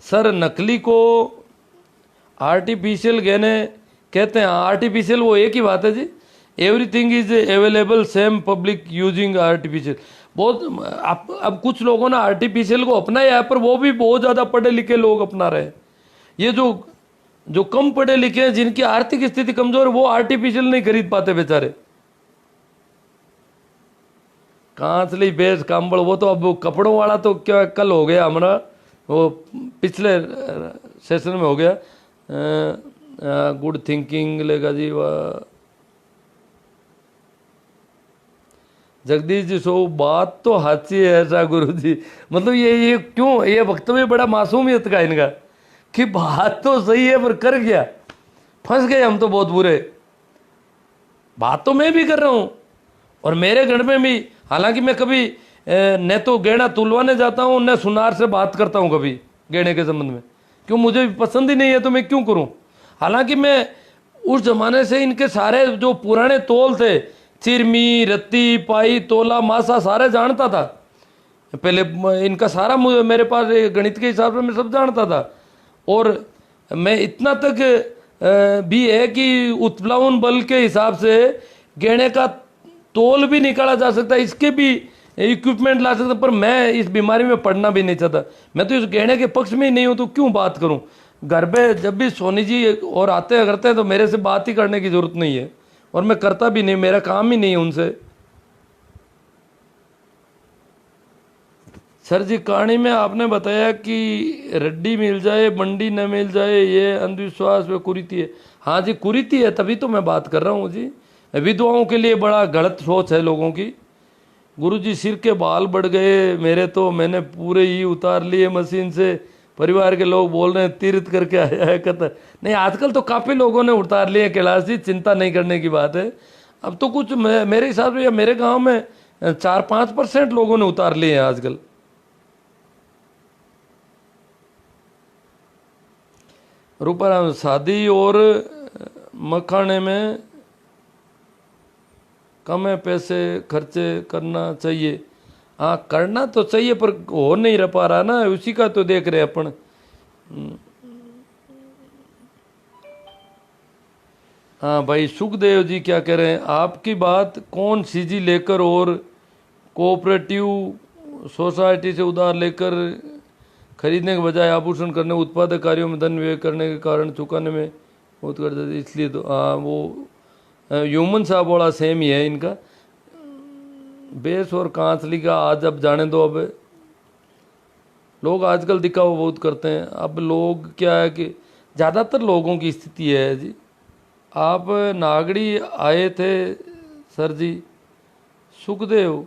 सर नकली को आर्टिफिशियल गहने कहते हैं। आर्टिफिशियल वो एक ही बात है जी, everything is available same public using artificial. बहुत अब कुछ लोगों ने आर्टिफिशियल को अपनाया है, पर वो भी बहुत ज़्यादा पढ़े लिखे लोग अपना रहे हैं। ये जो कम पढ़े लिखे हैं, जिनकी आर्थिक स्थिति कमजोर है, वो आर्टिफिशियल नहीं खरीद पाते बेचारे। कांचली बेस कांबड़, वो तो अब कपड़ों वाला तो क्या कल हो गया हमारा, वो पिछले सेशन में हो गया। गुड थिंकिंग लेगा जी वाह। जगदीश जी सो बात तो हाथी है ऐसा गुरु जी, मतलब ये क्यों, ये वक्तव्य बड़ा मासूमियत का इनका कि बात तो सही है पर कर गया, फंस गए हम तो बहुत बुरे। बात तो मैं भी कर रहा हूँ और मेरे घर में भी, हालांकि मैं कभी न तो गहना तुलवाने जाता हूँ न सुनार से बात करता हूँ कभी गहने के संबंध में, क्यों मुझे पसंद ही नहीं है तो मैं क्यों करूँ। हालांकि मैं उस जमाने से इनके सारे जो पुराने तोल थे, चिरमी रत्ती पाई तोला मासा सारे जानता था पहले, इनका सारा मेरे पास गणित के हिसाब से मैं सब जानता था। और मैं इतना तक भी है कि उत्प्लावन बल के हिसाब से गहने का तोल भी निकाला जा सकता है, इसके भी इक्विपमेंट ला सकता, पर मैं इस बीमारी में पड़ना भी नहीं चाहता। मैं तो इस गहने के पक्ष में ही नहीं हूँ तो क्यों बात करूँ। घर पे जब भी सोनी जी और आते हैं करते हैं तो मेरे से बात ही करने की जरूरत नहीं है, और मैं करता भी नहीं, मेरा काम ही नहीं है उनसे। सर जी कहानी में आपने बताया कि रड्डी मिल जाए मंडी न मिल जाए, ये अंधविश्वास व कुरीति है। हाँ जी कुरीति है, तभी तो मैं बात कर रहा हूँ जी। विधवाओं के लिए बड़ा गलत सोच है लोगों की। गुरु जी सिर के बाल बढ़ गए मेरे, तो मैंने पूरे ही उतार लिए मशीन से। परिवार के लोग बोल रहे हैं तीर्थ करके आया है कतर। नहीं आजकल तो काफ़ी लोगों ने उतार लिए कैलाश जी, चिंता नहीं करने की बात है। अब तो कुछ मेरे हिसाब से या मेरे गांव में 4-5% लोगों ने उतार लिए हैं आजकल। रूपा शादी और मखाने में कम है पैसे खर्चे करना चाहिए। हाँ करना तो चाहिए पर हो नहीं रह पा रहा ना, उसी का तो देख रहे अपन। हाँ भाई सुखदेव जी क्या कह रहे हैं, आपकी बात कौन सीजी लेकर और कोऑपरेटिव सोसाइटी से उधार लेकर खरीदने के बजाय आभूषण करने उत्पादक कार्यों में धन व्यय करने के कारण चुकाने में बहुत कर देते, इसलिए तो हाँ वो ह्यूमन साहब वाला सेम ही है इनका। बेस और कांसली का आज अब जाने दो। अब लोग आजकल दिखावा बहुत करते हैं। अब लोग क्या है कि ज़्यादातर लोगों की स्थिति है जी, आप नागड़ी आए थे सर जी, सुखदेव।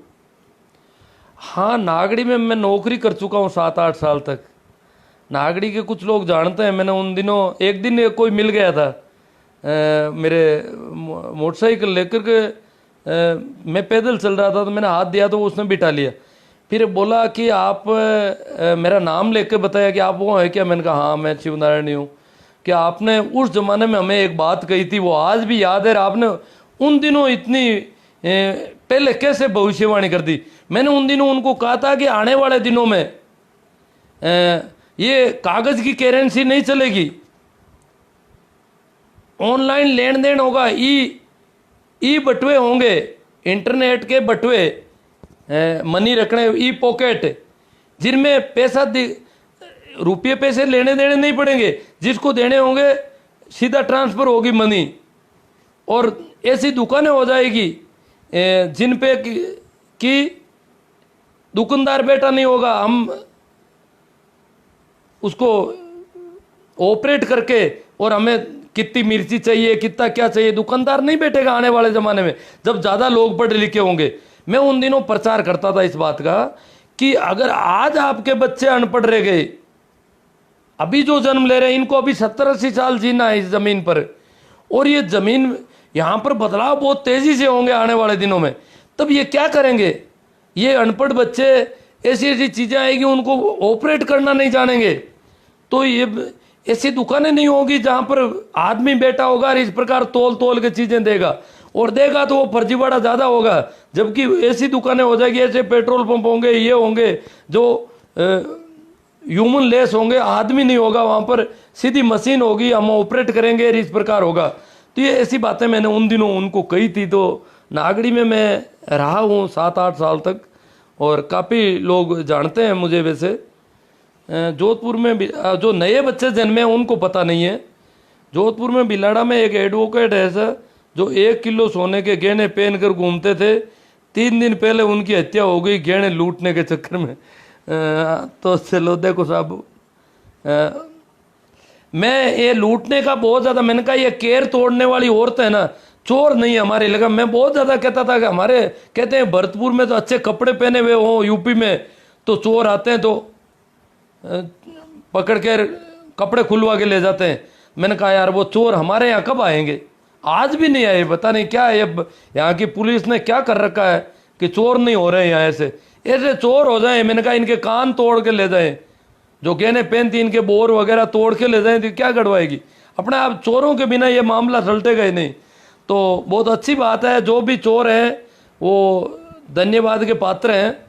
हाँ, नागड़ी में मैं नौकरी कर चुका हूँ 7-8 साल तक। नागड़ी के कुछ लोग जानते हैं। मैंने उन दिनों एक दिन कोई मिल गया था मेरे मोटरसाइकिल लेकर के, मैं पैदल चल रहा था तो मैंने हाथ दिया तो उसने बिठा लिया। फिर बोला कि आप मेरा नाम लेकर बताया कि आप वो हैं क्या। मैंने कहा हाँ मैं शिव नारायण हूँ। कि आपने उस ज़माने में हमें एक बात कही थी, वो आज भी याद है। आपने उन दिनों इतनी पहले कैसे भविष्यवाणी कर दी। मैंने उन दिनों उनको कहा था कि आने वाले दिनों में ये कागज़ की करेंसी नहीं चलेगी, ऑनलाइन लेन देन होगा, ई बटुए होंगे, इंटरनेट के बटुए, मनी रखने, ई पॉकेट, जिनमें पैसा रुपये पैसे लेने देने नहीं पड़ेंगे। जिसको देने होंगे सीधा ट्रांसफ़र होगी मनी। और ऐसी दुकानें हो जाएगी जिन पे कि दुकानदार बैठा नहीं होगा, हम उसको ऑपरेट करके, और हमें कितनी मिर्ची चाहिए कितना क्या चाहिए, दुकानदार नहीं बैठेगा आने वाले ज़माने में जब ज़्यादा लोग पढ़े लिखे होंगे। मैं उन दिनों प्रचार करता था इस बात का कि अगर आज आपके बच्चे अनपढ़ रह गए, अभी जो जन्म ले रहे हैं, इनको अभी 70-80 साल जीना है इस ज़मीन पर, और ये ज़मीन यहाँ पर बदलाव बहुत तेज़ी से होंगे आने वाले दिनों में, तब ये क्या करेंगे। ये अनपढ़ बच्चे ऐसी ऐसी चीज़ें आएगी उनको ऑपरेट करना नहीं जानेंगे। तो ये ऐसी दुकानें नहीं होगी जहाँ पर आदमी बैठा होगा और इस प्रकार तोल तोल के चीज़ें देगा, और देगा तो वो फर्जीवाड़ा ज़्यादा होगा। जबकि ऐसी दुकानें हो जाएगी, ऐसे पेट्रोल पंप होंगे, ये होंगे जो ह्यूमन लेस होंगे, आदमी नहीं होगा वहाँ पर, सीधी मशीन होगी, हम ऑपरेट करेंगे इस प्रकार होगा। तो ये ऐसी बातें मैंने उन दिनों उनको कही थी। तो नागड़ी में मैं रहा हूँ 7-8 साल तक, और काफ़ी लोग जानते हैं मुझे। वैसे जोधपुर में भी जो नए बच्चे जन्मे हैं उनको पता नहीं है, जोधपुर में बिलाड़ा में एक एडवोकेट है सर, जो 1 किलो सोने के गहने पहन कर घूमते थे। 3 दिन पहले उनकी हत्या हो गई गहने लूटने के चक्कर में। तो चलो देखो साहब, मैं ये लूटने का बहुत ज़्यादा, मैंने कहा ये केर तोड़ने वाली औरत है ना, चोर नहीं हमारे लगा। मैं बहुत ज़्यादा कहता था कि हमारे कहते हैं भरतपुर में तो अच्छे कपड़े पहने हुए हों, यूपी में तो चोर आते हैं तो पकड़ कर कपड़े खुलवा के ले जाते हैं। मैंने कहा यार वो चोर हमारे यहाँ कब आएंगे, आज भी नहीं आए। पता नहीं क्या है यहाँ की पुलिस ने क्या कर रखा है कि चोर नहीं हो रहे हैं यहाँ। ऐसे चोर हो जाए, मैंने कहा इनके कान तोड़ के ले जाएं, जो गहने पहनती इनके बोर वगैरह तोड़ के ले जाएं, तो क्या गड़वाएगी अपने आप। चोरों के बिना ये मामला सलटेगा ही नहीं। तो बहुत अच्छी बात है, जो भी चोर हैं वो धन्यवाद के पात्र हैं।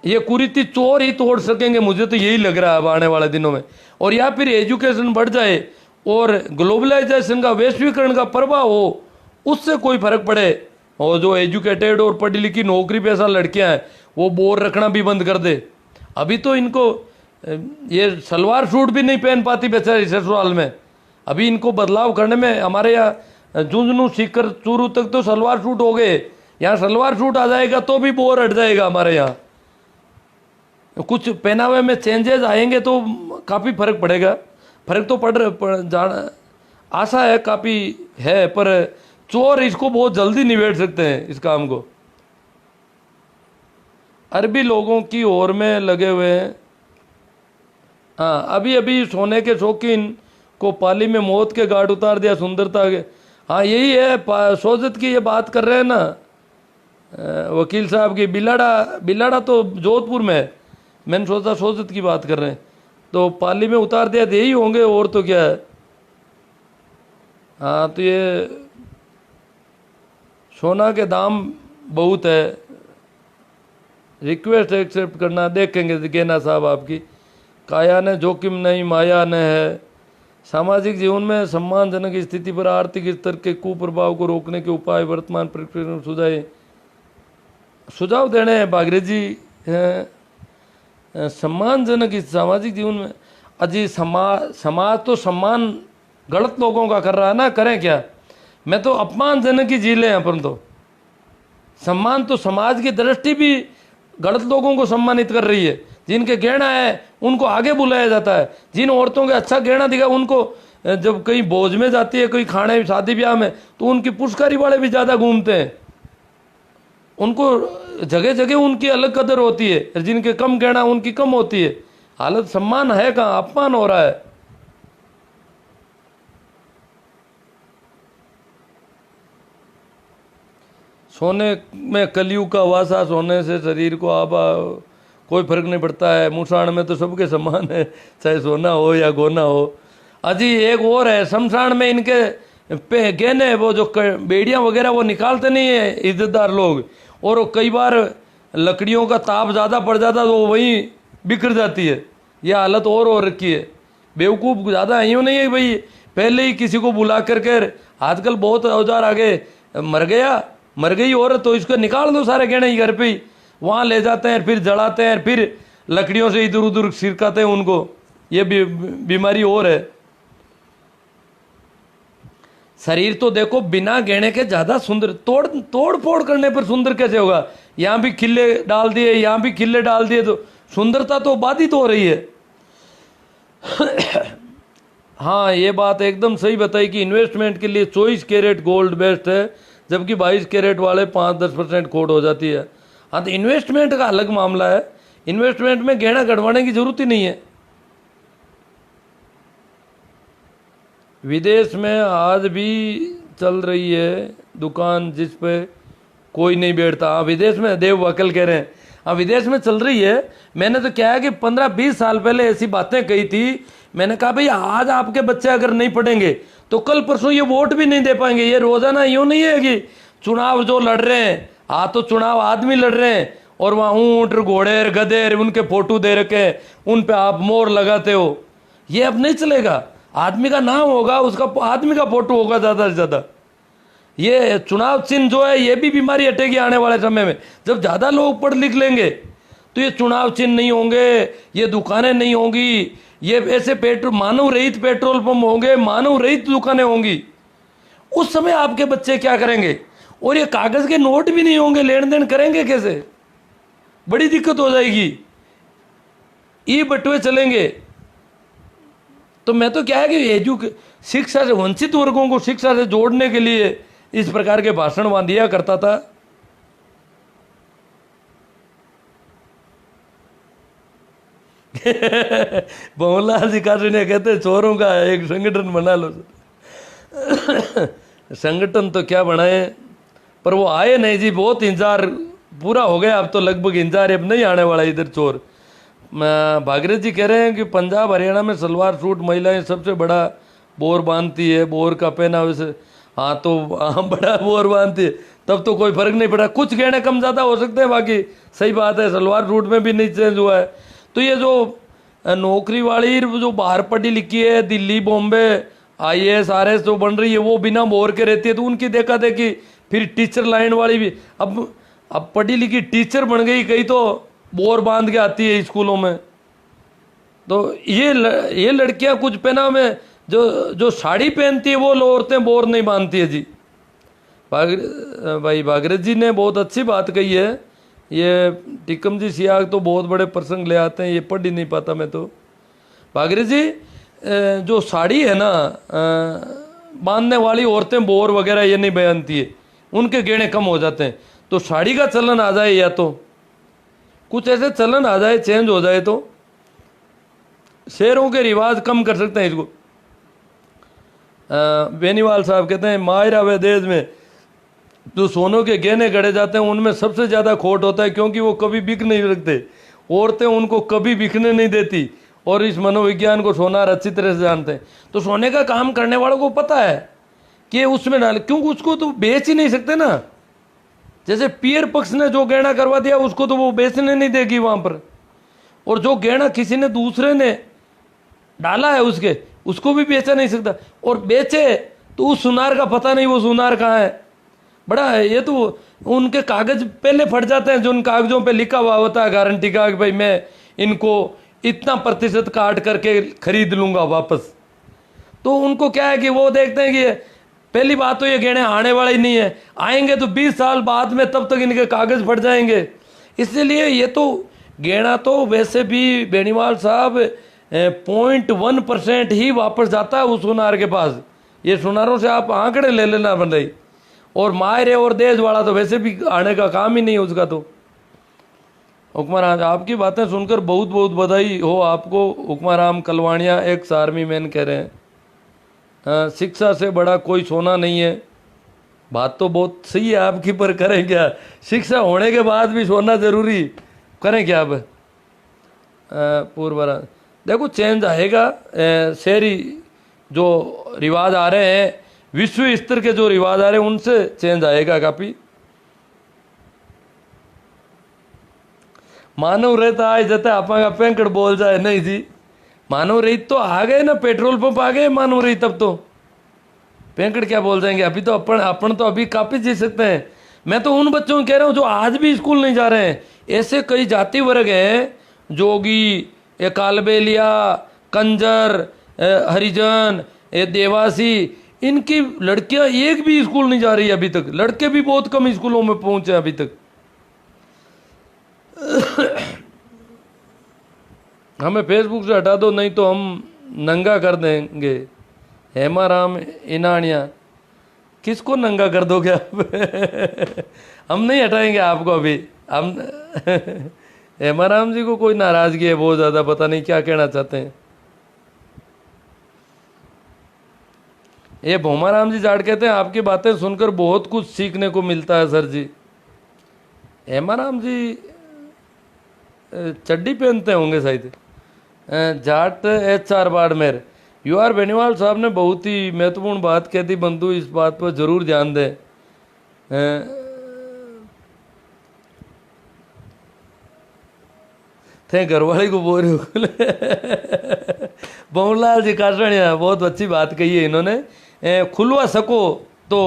ये कुरीति चोर ही तोड़ सकेंगे, मुझे तो यही लग रहा है अब आने वाले दिनों में। और या फिर एजुकेशन बढ़ जाए और ग्लोबलाइजेशन का, वैश्वीकरण का प्रभाव हो, उससे कोई फर्क पड़े, और जो एजुकेटेड और पढ़ी लिखी नौकरी पेशा लड़कियां हैं वो बोर रखना भी बंद कर दे। अभी तो इनको ये सलवार सूट भी नहीं पहन पाती बेचारी ससुराल में। अभी इनको बदलाव करने में हमारे यहाँ झुंझुनू सीकर चूरू तक तो सलवार सूट हो गए। यहाँ सलवार सूट आ जाएगा तो भी बोर हट जाएगा हमारे यहाँ। कुछ पहनावे में चेंजेस आएंगे तो काफ़ी फर्क पड़ेगा। फर्क तो आशा है काफ़ी है, पर चोर इसको बहुत जल्दी निबेड़ सकते हैं इस काम को। अरबी लोगों की ओर में लगे हुए हैं। हाँ, अभी अभी सोने के शौकीन को पाली में मौत के घाट उतार दिया सुंदरता के। हाँ यही है, सोजत की ये बात कर रहे हैं ना वकील साहब की। बिलाड़ा तो जोधपुर में है, मैंने सोचा सोजत की बात कर रहे हैं। तो पाली में उतार दिया, यही होंगे और तो क्या है। हाँ, तो ये सोना के दाम बहुत है, रिक्वेस्ट एक्सेप्ट करना, देखेंगे गेना साहब आपकी। काया ने जोखिम नहीं माया ने है। सामाजिक जीवन में सम्मानजनक स्थिति पर आर्थिक स्तर के कुप्रभाव को रोकने के उपाय वर्तमान परिप्रेक्ष्य सुझाव देने हैं बागरे जी हैं। सम्मानजनक इस सामाजिक जीवन में अजी समाज तो सम्मान गलत लोगों का कर रहा है ना, करें क्या। मैं तो अपमानजनक ही जी ले अपन तो। सम्मान तो समाज की दृष्टि भी गलत लोगों को सम्मानित कर रही है। जिनके गहना है उनको आगे बुलाया जाता है, जिन औरतों के अच्छा गहना दिखा उनको जब कहीं भोज में जाती है, कोई खाने शादी ब्याह में, तो उनकी पुरस्कारी वाले भी ज़्यादा घूमते हैं। उनको जगह जगह उनकी अलग कदर होती है, जिनके कम गहना उनकी कम होती है। हालत सम्मान है कहाँ, अपमान हो रहा है। सोने में कलयुग का वासा, सोने से शरीर को आबा, कोई फर्क नहीं पड़ता है। मुसाण में तो सबके समान है, चाहे सोना हो या गोना हो। अजी एक और है, शमशान में इनके पे गहने वो जो बेड़ियाँ वगैरह वो निकालते नहीं है इज्जतदार लोग, और वो कई बार लकड़ियों का ताप ज़्यादा पड़ जाता तो वहीं बिखर जाती है। यह हालत और हो रखी है। बेवकूफ़ ज़्यादा यूँ नहीं है भाई पहले ही किसी को बुला करके, आजकल बहुत औजार आ गए, मर गई औरत तो इसको निकाल दो सारे गहने ही घर पे ही, वहाँ ले जाते हैं, फिर जलाते हैं, फिर लकड़ियों से इधर उधर छिड़काते हैं उनको। ये बीमारी और है। शरीर तो देखो बिना गहने के ज़्यादा सुंदर, तोड़ फोड़ करने पर सुंदर कैसे होगा? यहाँ भी खिल्ले डाल दिए, यहाँ भी खिल्ले डाल दिए, तो सुंदरता तो बाधित हो रही है। हाँ, ये बात एकदम सही बताई कि इन्वेस्टमेंट के लिए 24 कैरेट गोल्ड बेस्ट है, जबकि 22 कैरेट वाले 5-10% खोट हो जाती है। हाँ, तो इन्वेस्टमेंट का अलग मामला है। इन्वेस्टमेंट में गहना गड़वाने की जरूरत ही नहीं है। विदेश में आज भी चल रही है दुकान जिस पे कोई नहीं बैठता। हाँ, विदेश में देव वकल कह रहे हैं, हाँ विदेश में चल रही है। मैंने तो क्या है कि 15-20 साल पहले ऐसी बातें कही थी। मैंने कहा भाई आज आपके बच्चे अगर नहीं पढ़ेंगे तो कल परसों ये वोट भी नहीं दे पाएंगे। ये रोजाना यूँ नहीं है कि चुनाव जो लड़ रहे हैं, तो चुनाव आदमी लड़ रहे हैं और वहाँ ऊँट घोड़े गधे उनके फोटो दे रखे, उन पे आप मोहर लगाते हो। ये अब नहीं चलेगा। आदमी का नाम होगा, उसका आदमी का फोटो होगा ज़्यादा से ज़्यादा। ये चुनाव चिन्ह जो है, ये भी बीमारी हटेगी आने वाले समय में। जब ज़्यादा लोग पढ़ लिख लेंगे तो ये चुनाव चिन्ह नहीं होंगे, ये दुकानें नहीं होंगी, ये ऐसे मानव रहित पेट्रोल पंप होंगे, मानव रहित दुकानें होंगी। उस समय आपके बच्चे क्या करेंगे? और ये कागज़ के नोट भी नहीं होंगे, लेन देन करेंगे कैसे? बड़ी दिक्कत हो जाएगी। ई बटुए चलेंगे। तो मैं तो क्या है कि शिक्षा से वंचित वर्गों को शिक्षा से जोड़ने के लिए इस प्रकार के भाषण वहां दिया करता था। भंवरलाल जी काजी ने कहते चोरों का एक संगठन बना लो। संगठन तो क्या बनाए, पर वो आए नहीं जी। बहुत इंतजार पूरा हो गया, अब तो लगभग इंतजार अब नहीं आने वाला इधर चोर। भागीरथ जी कह रहे हैं कि पंजाब हरियाणा में सलवार सूट महिलाएं सबसे बड़ा बोर बांधती है, बोर का पहनावे से। हाँ, तो बड़ा बोर बांधती है, तब तो कोई फर्क नहीं पड़ा। कुछ गहने कम ज़्यादा हो सकते हैं, बाकी सही बात है सलवार सूट में भी नहीं चेंज हुआ है। तो ये जो नौकरी वाली जो बाहर पढ़ी लिखी है, दिल्ली बॉम्बे IAS RS जो बन रही है, वो बिना बोर के रहती है, तो उनकी देखा देखी फिर टीचर लाइन वाली भी अब पढ़ी लिखी टीचर बन गई, कई तो बोर बांध के आती है स्कूलों में। तो ये लड़कियां कुछ पहना में जो साड़ी पहनती है वो औरतें बोर नहीं बांधती है जी। भाई भागीरथ जी ने बहुत अच्छी बात कही है। ये टिकम जी सियाग तो बहुत बड़े प्रसंग ले आते हैं, ये पढ़ ही नहीं पाता मैं तो। भागीरथ जी जो साड़ी है ना बांधने वाली औरतें बोर वगैरह ये नहीं पहनती है, उनके गहने कम हो जाते हैं। तो साड़ी का चलन आ जाए, या तो कुछ ऐसे चलन आ जाए, चेंज हो जाए, तो शहरों के रिवाज कम कर सकते हैं इसको। बेनीवाल साहब कहते हैं मायरा व देश में जो सोनों के गहने गढ़े जाते हैं उनमें सबसे ज़्यादा खोट होता है, क्योंकि वो कभी बिक नहीं सकते। औरतें उनको कभी बिकने नहीं देती, और इस मनोविज्ञान को सोनार अच्छी तरह से जानते हैं। तो सोने का काम करने वालों को पता है कि उसमें डाल, क्योंकि उसको तो बेच ही नहीं सकते ना। जैसे पीयर पक्ष ने जो गहना करवा दिया उसको तो वो बेचने नहीं देगी वहाँ पर, और जो गहना किसी ने दूसरे ने डाला है उसको भी बेचा नहीं सकता। और बेचे तो उस सुनार का पता नहीं वो सुनार कहाँ है। बड़ा है ये तो। उनके कागज पहले फट जाते हैं, जो उन कागजों पे लिखा हुआ होता है गारंटी का कि भाई मैं इनको इतना प्रतिशत काट करके खरीद लूंगा वापस। तो उनको क्या है कि वो देखते हैं कि पहली बात तो ये गहने आने वाले ही नहीं है, आएंगे तो 20 साल बाद में, तब तक इनके कागज फट जाएंगे। इसलिए ये तो गहना तो वैसे भी बेनीवाल साहब 0.1% ही वापस जाता है उस सुनार के पास। ये सुनारों से आप आंकड़े ले लेना बन रही। और मायरे और देश वाला तो वैसे भी आने का काम ही नहीं है उसका। तो हुक्माराम, आपकी बातें सुनकर बहुत बहुत बधाई हो आपको। हुक्माराम कलवाणिया एक्स आर्मी मैन कह रहे हैं, हाँ, शिक्षा से बड़ा कोई सोना नहीं है। बात तो बहुत सही है आपकी, पर करें क्या, शिक्षा होने के बाद भी सोना जरूरी, करें क्या अब। पूर्वरा देखो चेंज आएगा। शहरी जो रिवाज आ रहे हैं, विश्व स्तर के जो रिवाज आ रहे हैं, उनसे चेंज आएगा काफी। मानव रहित आज जाता है आपका पेंकड़ बोल जाए, नहीं जी मानव रहित तो आ गए ना, पेट्रोल पंप आ गए मानव रहित। अब तो पेंकड़ क्या बोल जाएंगे, अभी तो अपन तो अभी काफी जी सकते हैं। मैं तो उन बच्चों को कह रहा हूँ जो आज भी स्कूल नहीं जा रहे हैं। ऐसे कई जाति वर्ग हैं, जोगी, ये कालबेलिया, कंजर, हरिजन, ये देवासी, इनकी लड़कियां एक भी स्कूल नहीं जा रही अभी तक। लड़के भी बहुत कम स्कूलों में पहुंचे अभी तक। हमें फेसबुक से हटा दो, नहीं तो हम नंगा कर देंगे। हेमाराम इनानिया, किसको नंगा कर दोगे आप? हम नहीं हटाएंगे आपको अभी। हम हेमाराम जी को कोई नाराजगी है बहुत ज्यादा, पता नहीं क्या कहना चाहते हैं। ये भोमाराम जी जाट कहते हैं आपकी बातें सुनकर बहुत कुछ सीखने को मिलता है सर जी। हेमाराम जी चड्डी पहनते होंगे शायद। जाट HR बाड़मेर, UR बेनीवाल साहब ने बहुत ही महत्वपूर्ण बात कह दी बंधु, इस बात पर जरूर ध्यान दें। थे घरवाली को बोल रहे हो। बहुलाल जी कासवाणिया, बहुत अच्छी बात कही है इन्होंने। खुलवा सको तो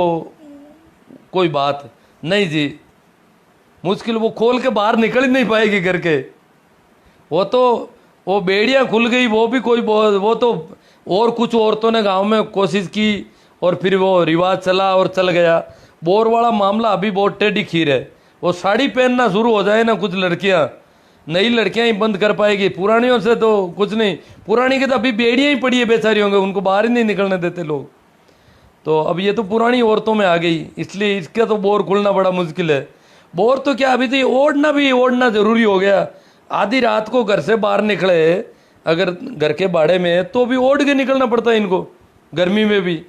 कोई बात नहीं जी, मुश्किल, वो खोल के बाहर निकल ही नहीं पाएगी घर के। वो बेड़ियाँ खुल गई, वो भी कोई, वो तो और कुछ औरतों ने गांव में कोशिश की और फिर वो रिवाज चला और चल गया। बोर वाला मामला अभी बहुत टेढ़ी खीर है। वो साड़ी पहनना शुरू हो जाए ना कुछ लड़कियां, नई लड़कियां ही बंद कर पाएगी, पुरानियों से तो कुछ नहीं। पुरानी की तो अभी बेड़ियाँ ही पड़ी है बेचारी होंगे, उनको बाहर ही नहीं निकलने देते लोग। तो अब ये तो पुरानी औरतों में आ गई, इसलिए इसका तो बोर खुलना बड़ा मुश्किल है। बोर तो क्या, अभी तो ये ओढ़ना जरूरी हो गया। आधी रात को घर से बाहर निकले अगर घर के बाड़े में, तो भी ओढ़ के निकलना पड़ता है इनको, गर्मी में भी।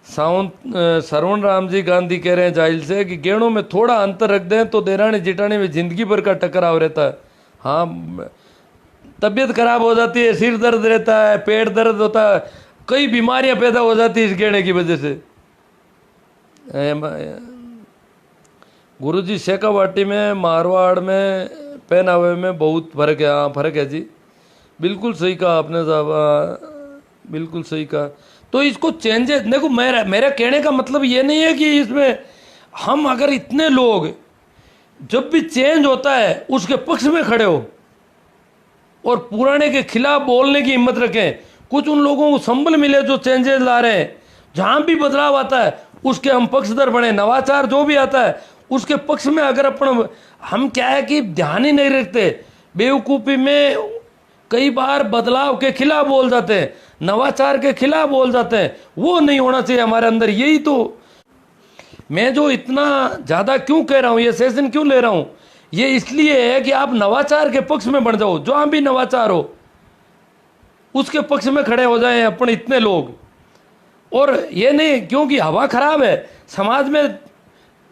सरवण राम जी गांधी कह रहे हैं जाहिल से कि गहनों में थोड़ा अंतर रख दें तो देरानी जिटानी में जिंदगी भर का टकराव रहता है। हाँ, तबीयत खराब हो जाती है, सिर दर्द रहता है, पेट दर्द होता है, कई बीमारियां पैदा हो जाती है इस गहने की वजह से। गुरुजी, शेखावाटी में, मारवाड़ में पहनावे में बहुत फर्क है। हाँ फर्क है जी, बिल्कुल सही कहा आपने साहब, बिल्कुल सही कहा। तो इसको चेंजेस देखो, मेरा कहने का मतलब ये नहीं है कि इसमें हम अगर इतने लोग जब भी चेंज होता है उसके पक्ष में खड़े हो और पुराने के खिलाफ बोलने की हिम्मत रखें। कुछ उन लोगों को संबल मिले जो चेंजेस ला रहे हैं, जहां भी बदलाव आता है उसके हम पक्षधर बने। नवाचार जो भी आता है उसके पक्ष में अगर अपन, हम क्या है कि ध्यान ही नहीं रखते, बेवकूफ़ी में कई बार बदलाव के खिलाफ बोल जाते हैं, नवाचार के खिलाफ बोल जाते हैं। वो नहीं होना चाहिए हमारे अंदर। यही तो मैं जो इतना ज़्यादा क्यों कह रहा हूँ, ये सेशन क्यों ले रहा हूँ, ये इसलिए है कि आप नवाचार के पक्ष में बढ़ जाओ। जहाँ भी नवाचार हो उसके पक्ष में खड़े हो जाएं अपन इतने लोग। और ये नहीं क्योंकि हवा खराब है, समाज में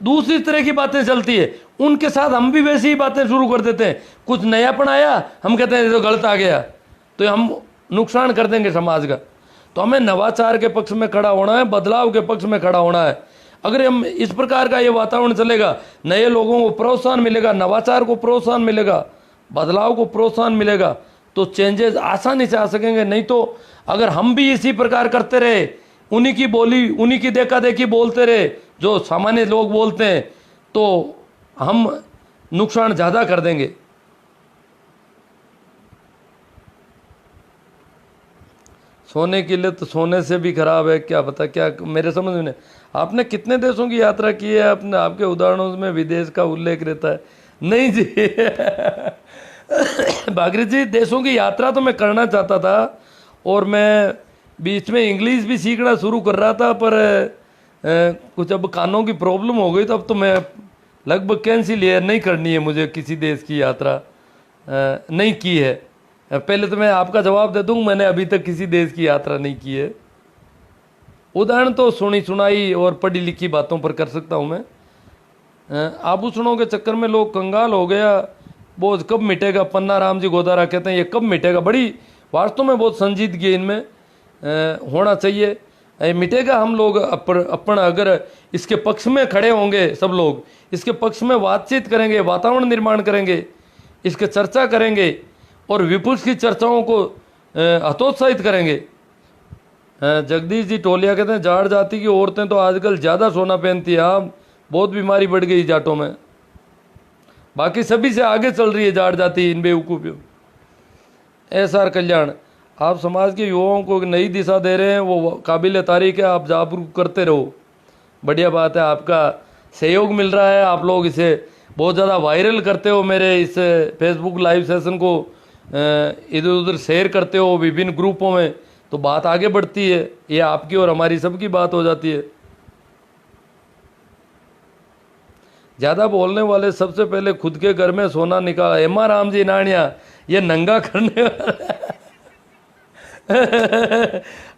दूसरी तरह की बातें चलती है, उनके साथ हम भी वैसी ही बातें शुरू कर देते हैं। कुछ नयापन आया, हम कहते हैं तो गलत आ गया, तो हम नुकसान कर देंगे समाज का। तो हमें नवाचार के पक्ष में खड़ा होना है, बदलाव के पक्ष में खड़ा होना है। अगर हम इस प्रकार का ये वातावरण चलेगा, नए लोगों को प्रोत्साहन मिलेगा, नवाचार को प्रोत्साहन मिलेगा, बदलाव को प्रोत्साहन मिलेगा, तो चेंजेस आसानी से आ सकेंगे। नहीं तो अगर हम भी इसी प्रकार करते रहे, उन्हीं की बोली, उन्हीं की देखा देखी बोलते रहे जो सामान्य लोग बोलते हैं, तो हम नुकसान ज़्यादा कर देंगे। सोने के लिए तो सोने से भी खराब है, क्या पता क्या, मेरे समझ में नहीं। आपने कितने देशों की यात्रा की है? अपने आपके उदाहरणों में विदेश का उल्लेख रहता है। नहीं जी भागीरथ जी, देशों की यात्रा तो मैं करना चाहता था, और मैं बीच में इंग्लिश भी सीखना शुरू कर रहा था, पर कुछ अब कानों की प्रॉब्लम हो गई, तो अब तो मैं लगभग कैंसिल है, नहीं करनी है मुझे किसी देश की यात्रा, नहीं की है। पहले तो मैं आपका जवाब दे दूं, मैंने अभी तक किसी देश की यात्रा नहीं की है। उदाहरण तो सुनी सुनाई और पढ़ी लिखी बातों पर कर सकता हूं मैं। आभूषणों के चक्कर में लोग कंगाल हो गया, बोझ कब मिटेगा? पन्ना राम जी गोदारा कहते हैं ये कब मिटेगा। बड़ी वास्तव में बहुत संजीदगी इनमें होना चाहिए। मिटेगा, हम लोग अपन अगर इसके पक्ष में खड़े होंगे, सब लोग इसके पक्ष में बातचीत करेंगे, वातावरण निर्माण करेंगे, इसके चर्चा करेंगे और विपक्ष की चर्चाओं को हतोत्साहित करेंगे। जगदीश जी टोलिया कहते हैं जाट जाति की औरतें तो आजकल ज़्यादा सोना पहनती है। हाँ, बहुत बीमारी बढ़ गई जाटों में, बाकी सभी से आगे चल रही है जाट जाति इन बेवकूफ़ियों। SR कल्याण, आप समाज के युवाओं को एक नई दिशा दे रहे हैं, वो काबिल तारीफ है, आप जागरूक करते रहो। बढ़िया बात है, आपका सहयोग मिल रहा है, आप लोग इसे बहुत ज़्यादा वायरल करते हो, मेरे इस फेसबुक लाइव सेशन को इधर उधर शेयर करते हो विभिन्न ग्रुपों में, तो बात आगे बढ़ती है, ये आपकी और हमारी सबकी बात हो जाती है। ज़्यादा बोलने वाले सबसे पहले खुद के घर में सोना निकाला। हेमा राम जी नानिया, ये नंगा करने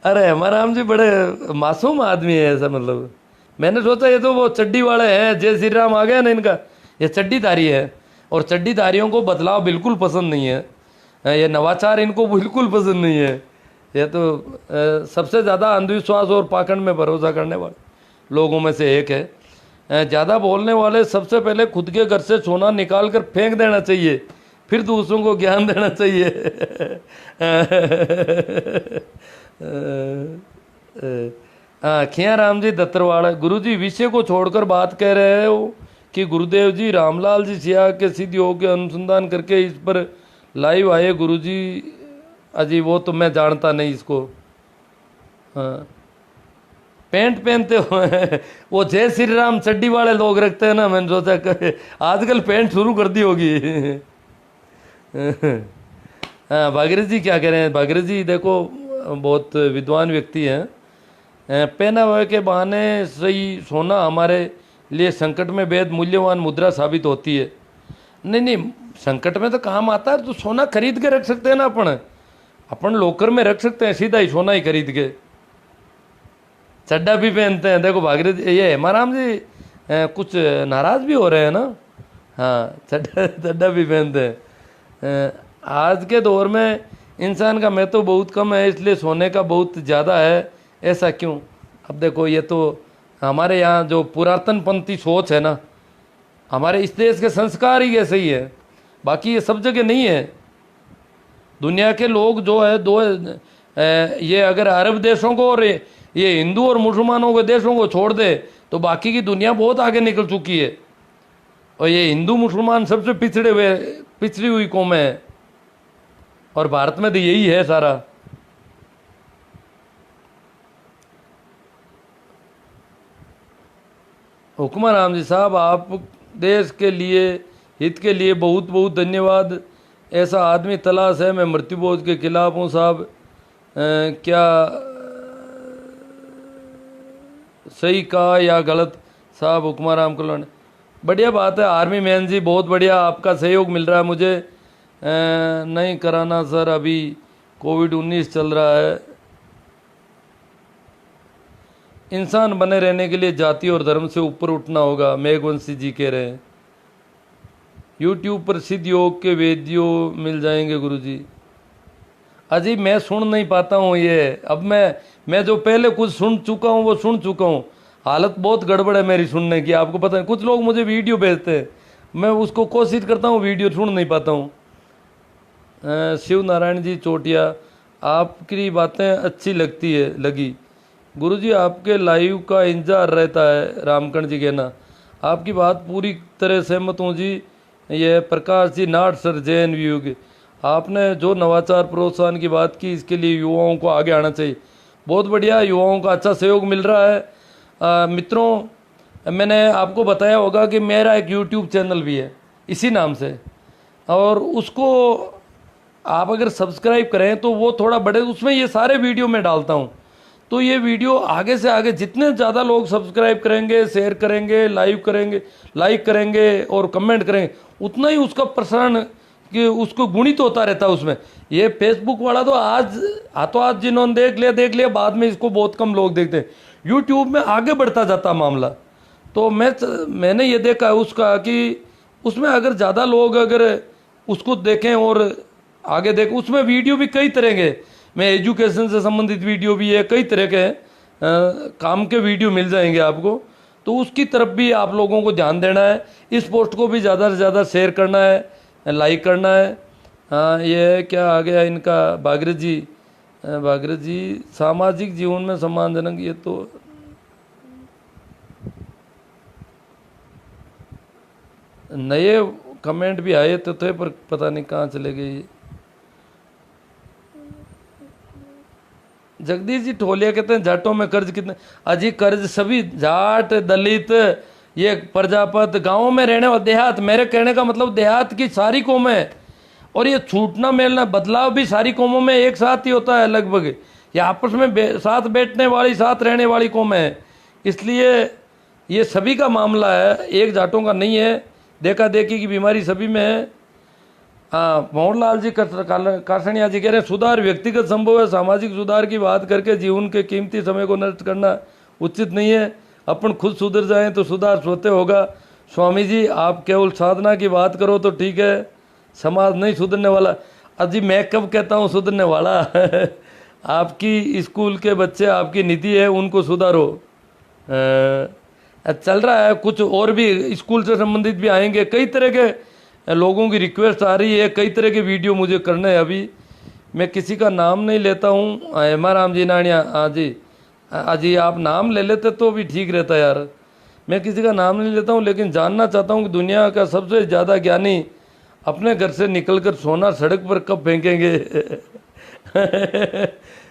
अरे हेमा राम जी बड़े मासूम आदमी है ऐसा, मतलब मैंने सोचा ये तो वो चड्डी वाले हैं, जय श्री राम आ गया ना इनका, ये चड्डीधारी है, और चड्डीधारियों को बदलाव बिल्कुल पसंद नहीं है, ये नवाचार इनको बिल्कुल पसंद नहीं है। ये तो सबसे ज़्यादा अंधविश्वास और पाखंड में भरोसा करने वाले लोगों में से एक है। ज़्यादा बोलने वाले सबसे पहले खुद के घर से सोना निकाल कर फेंक देना चाहिए, फिर दूसरों को ज्ञान देना चाहिए। खिया राम जी दत्तरवाड़ा, गुरुजी विषय को छोड़कर बात कह रहे हो कि गुरुदेव जी रामलाल जी सिया के सिद्ध योग के अनुसंधान करके इस पर लाइव आए। गुरुजी अजी वो तो मैं जानता नहीं इसको। हाँ, पैंट पहनते हुए वो जय श्री राम चड्डी वाले लोग रखते हैं ना, मैंने सोचा आजकल पैंट शुरू कर दी होगी। हाँ, भागीरथ जी क्या कह रहे हैं? भागीरथ जी देखो बहुत विद्वान व्यक्ति हैं। पहना हुए के बहाने सही सोना हमारे लिए संकट में बेहद मूल्यवान मुद्रा साबित होती है। नहीं नहीं, संकट में तो काम आता है, तो सोना खरीद के रख सकते हैं ना, अपन लॉकर में रख सकते हैं, सीधा ही सोना ही खरीद के। चड्डा भी पहनते हैं, देखो भागीरथ ये हेमाराम जी कुछ नाराज भी हो रहे हैं ना। हाँ, चड्डा भी पहनते हैं। आज के दौर में इंसान का महत्व बहुत कम है, इसलिए सोने का बहुत ज़्यादा है। ऐसा क्यों? अब देखो ये तो हमारे यहाँ जो पुरातनपंथी सोच है ना, हमारे इस देश के संस्कार ही ऐसे ही है, बाकी ये सब जगह नहीं है। दुनिया के लोग जो है दो ये अगर अरब देशों को और ये हिंदू और मुसलमानों के देशों को छोड़ दे तो बाकी की दुनिया बहुत आगे निकल चुकी है, और ये हिंदू मुसलमान सबसे पिछड़ी हुई कौम है, और भारत में तो यही है सारा। हुक्मा राम जी साहब, आप देश के लिए हित के लिए बहुत बहुत धन्यवाद। ऐसा आदमी तलाश है, मैं मृत्युबोध के खिलाफ हूँ साहब। क्या सही कहा या गलत साहब? हुक्मा राम कल्याण, बढ़िया बात है। आर्मी मैन जी बहुत बढ़िया, आपका सहयोग मिल रहा है मुझे। नहीं कराना सर, अभी कोविड-19 चल रहा है। इंसान बने रहने के लिए जाति और धर्म से ऊपर उठना होगा, मेघवंशी जी कह रहे हैं। यूट्यूब पर सिद्ध योग के वीडियो मिल जाएंगे गुरुजी। अजी मैं सुन नहीं पाता हूँ ये, अब मैं जो पहले कुछ सुन चुका हूँ वो सुन चुका हूँ। हालत बहुत गड़बड़ है मेरी सुनने की, आपको पता है। कुछ लोग मुझे वीडियो भेजते हैं, मैं उसको कोशिश करता हूँ, वीडियो सुन नहीं पाता हूँ। शिव नारायण जी चोटिया, आपकी बातें अच्छी लगी गुरुजी, आपके लाइव का इंतजार रहता है। रामकर्ण जी कहना, आपकी बात पूरी तरह सहमत हूँ जी। ये प्रकाश जी नाट सर जैन व्यू के, आपने जो नवाचार प्रोत्साहन की बात की, इसके लिए युवाओं को आगे आना चाहिए। बहुत बढ़िया, युवाओं का अच्छा सहयोग मिल रहा है। मित्रों, मैंने आपको बताया होगा कि मेरा एक यूट्यूब चैनल भी है इसी नाम से, और उसको आप अगर सब्सक्राइब करें तो वो थोड़ा बड़े, उसमें ये सारे वीडियो मैं डालता हूँ। तो ये वीडियो आगे से आगे जितने ज़्यादा लोग सब्सक्राइब करेंगे, शेयर करेंगे, लाइक करेंगे और कमेंट करेंगे, उतना ही उसका प्रसारण कि उसको गुणित होता रहता है उसमें। ये फेसबुक वाला तो आज जिन्होंने देख लिया, बाद में इसको बहुत कम लोग देखते हैं। यूट्यूब में आगे बढ़ता जाता मामला। तो मैंने ये देखा है उसका कि उसमें अगर ज़्यादा लोग अगर उसको देखें और आगे देखें, उसमें वीडियो भी कई तरह के, मैं एजुकेशन से संबंधित वीडियो भी है, कई तरह के काम के वीडियो मिल जाएंगे आपको। तो उसकी तरफ भी आप लोगों को ध्यान देना है। इस पोस्ट को भी ज़्यादा से ज़्यादा शेयर करना है, लाइक करना है। हाँ, ये क्या आ गया इनका, भागीरथ जी सामाजिक जीवन में सम्मानजनक, ये तो नए कमेंट भी आए तो थे पर पता नहीं कहाँ चले गए। जगदीश जी ठोलिया कहते हैं जाटों में कर्ज कितने? अजी कर्ज सभी जाट, दलित, ये प्रजापत, गांवों में रहने वाले, देहात, मेरे कहने का मतलब देहात की सारी कौमें है। और ये छूटना मेलना बदलाव भी सारी कौमों में एक साथ ही होता है लगभग। ये आपस में साथ बैठने वाली, साथ रहने वाली कौमें हैं। इसलिए ये सभी का मामला है, एक जाटों का नहीं है। देखा देखी की बीमारी सभी में है। हाँ, मोहनलाल जी कारसनिया जी कह रहे हैं सुधार व्यक्तिगत संभव है, सामाजिक सुधार की बात करके जीवन के कीमती समय को नष्ट करना उचित नहीं है। अपन खुद सुधर जाएं तो सुधार स्वतः होगा। स्वामी जी, आप केवल साधना की बात करो तो ठीक है, समाज नहीं सुधरने वाला। अजी मैं कब कहता हूँ सुधरने वाला? आपकी स्कूल के बच्चे, आपकी नीति है, उनको सुधारो। चल रहा है, कुछ और भी स्कूल से संबंधित भी आएंगे। कई तरह के लोगों की रिक्वेस्ट आ रही है, कई तरह के वीडियो मुझे करने हैं। अभी मैं किसी का नाम नहीं लेता हूँ। हेमा राम जी नानिया, हाँ जी, अजी आप नाम ले लेते तो भी ठीक रहता यार। मैं किसी का नाम नहीं लेता हूँ, लेकिन जानना चाहता हूँ कि दुनिया का सबसे ज़्यादा ज्ञानी अपने घर से निकलकर सोना सड़क पर कब फेंकेंगे?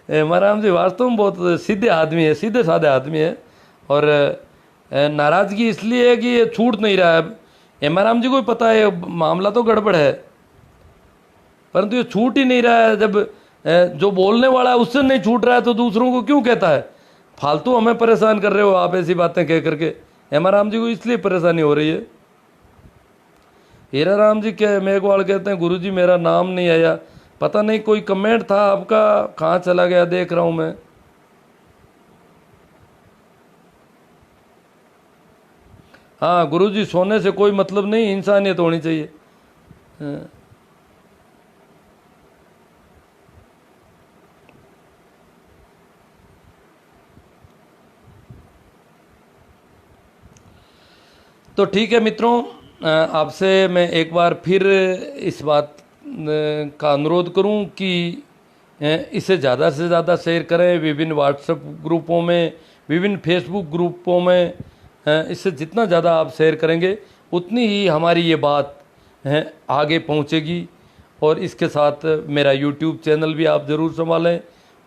हेमा राम जी वास्तव में बहुत सीधे आदमी है, सीधे साधे आदमी है। और नाराज़गी इसलिए है कि ये छूट नहीं रहा है। हेमा राम जी को भी पता है मामला तो गड़बड़ है, परंतु ये छूट ही नहीं रहा है। जब जो बोलने वाला है उससे नहीं छूट रहा है तो दूसरों को क्यों कहता है? फालतू हमें परेशान कर रहे हो आप ऐसी बातें कह करके। हेमा राम जी को इसलिए परेशानी हो रही है। हीरा राम जी के मेघवाल कहते हैं गुरुजी मेरा नाम नहीं आया। पता नहीं कोई कमेंट था आपका, कहाँ चला गया देख रहा हूँ मैं। हाँ गुरुजी, सोने से कोई मतलब नहीं, इंसानियत होनी चाहिए। हाँ। तो ठीक है मित्रों, आपसे मैं एक बार फिर इस बात का अनुरोध करूं कि इसे ज़्यादा से ज़्यादा शेयर करें विभिन्न व्हाट्सएप ग्रुपों में, विभिन्न फेसबुक ग्रुपों में। इससे जितना ज़्यादा आप शेयर करेंगे उतनी ही हमारी ये बात आगे पहुंचेगी। और इसके साथ मेरा यूट्यूब चैनल भी आप ज़रूर संभालें,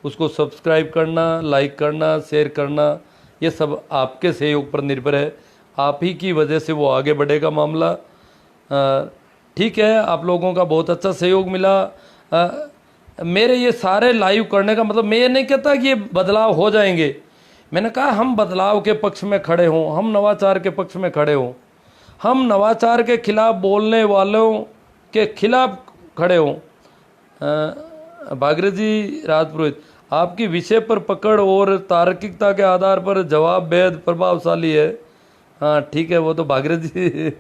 उसको सब्सक्राइब करना, लाइक करना, शेयर करना, ये सब आपके सहयोग पर निर्भर है। आप ही की वजह से वो आगे बढ़ेगा मामला। ठीक है, आप लोगों का बहुत अच्छा सहयोग मिला। मेरे ये सारे लाइव करने का मतलब मैं ये नहीं कहता कि ये बदलाव हो जाएंगे। मैंने कहा हम बदलाव के पक्ष में खड़े हों, हम नवाचार के पक्ष में खड़े हों, हम नवाचार के खिलाफ बोलने वालों के खिलाफ खड़े हों। भागीरथ जी राजपुरोहित, आपकी विषय पर पकड़ और तार्किकता के आधार पर जवाब बेहद प्रभावशाली है। हाँ ठीक है, वो तो भागीरथ जी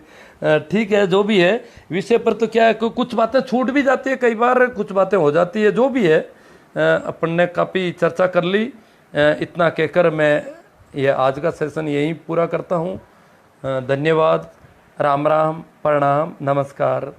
ठीक है, जो भी है विषय पर तो क्या है, कुछ बातें छूट भी जाती है, कई बार कुछ बातें हो जाती है। जो भी है अपन ने काफ़ी चर्चा कर ली। इतना कहकर मैं ये आज का सेशन यहीं पूरा करता हूँ। धन्यवाद, राम राम, प्रणाम, नमस्कार।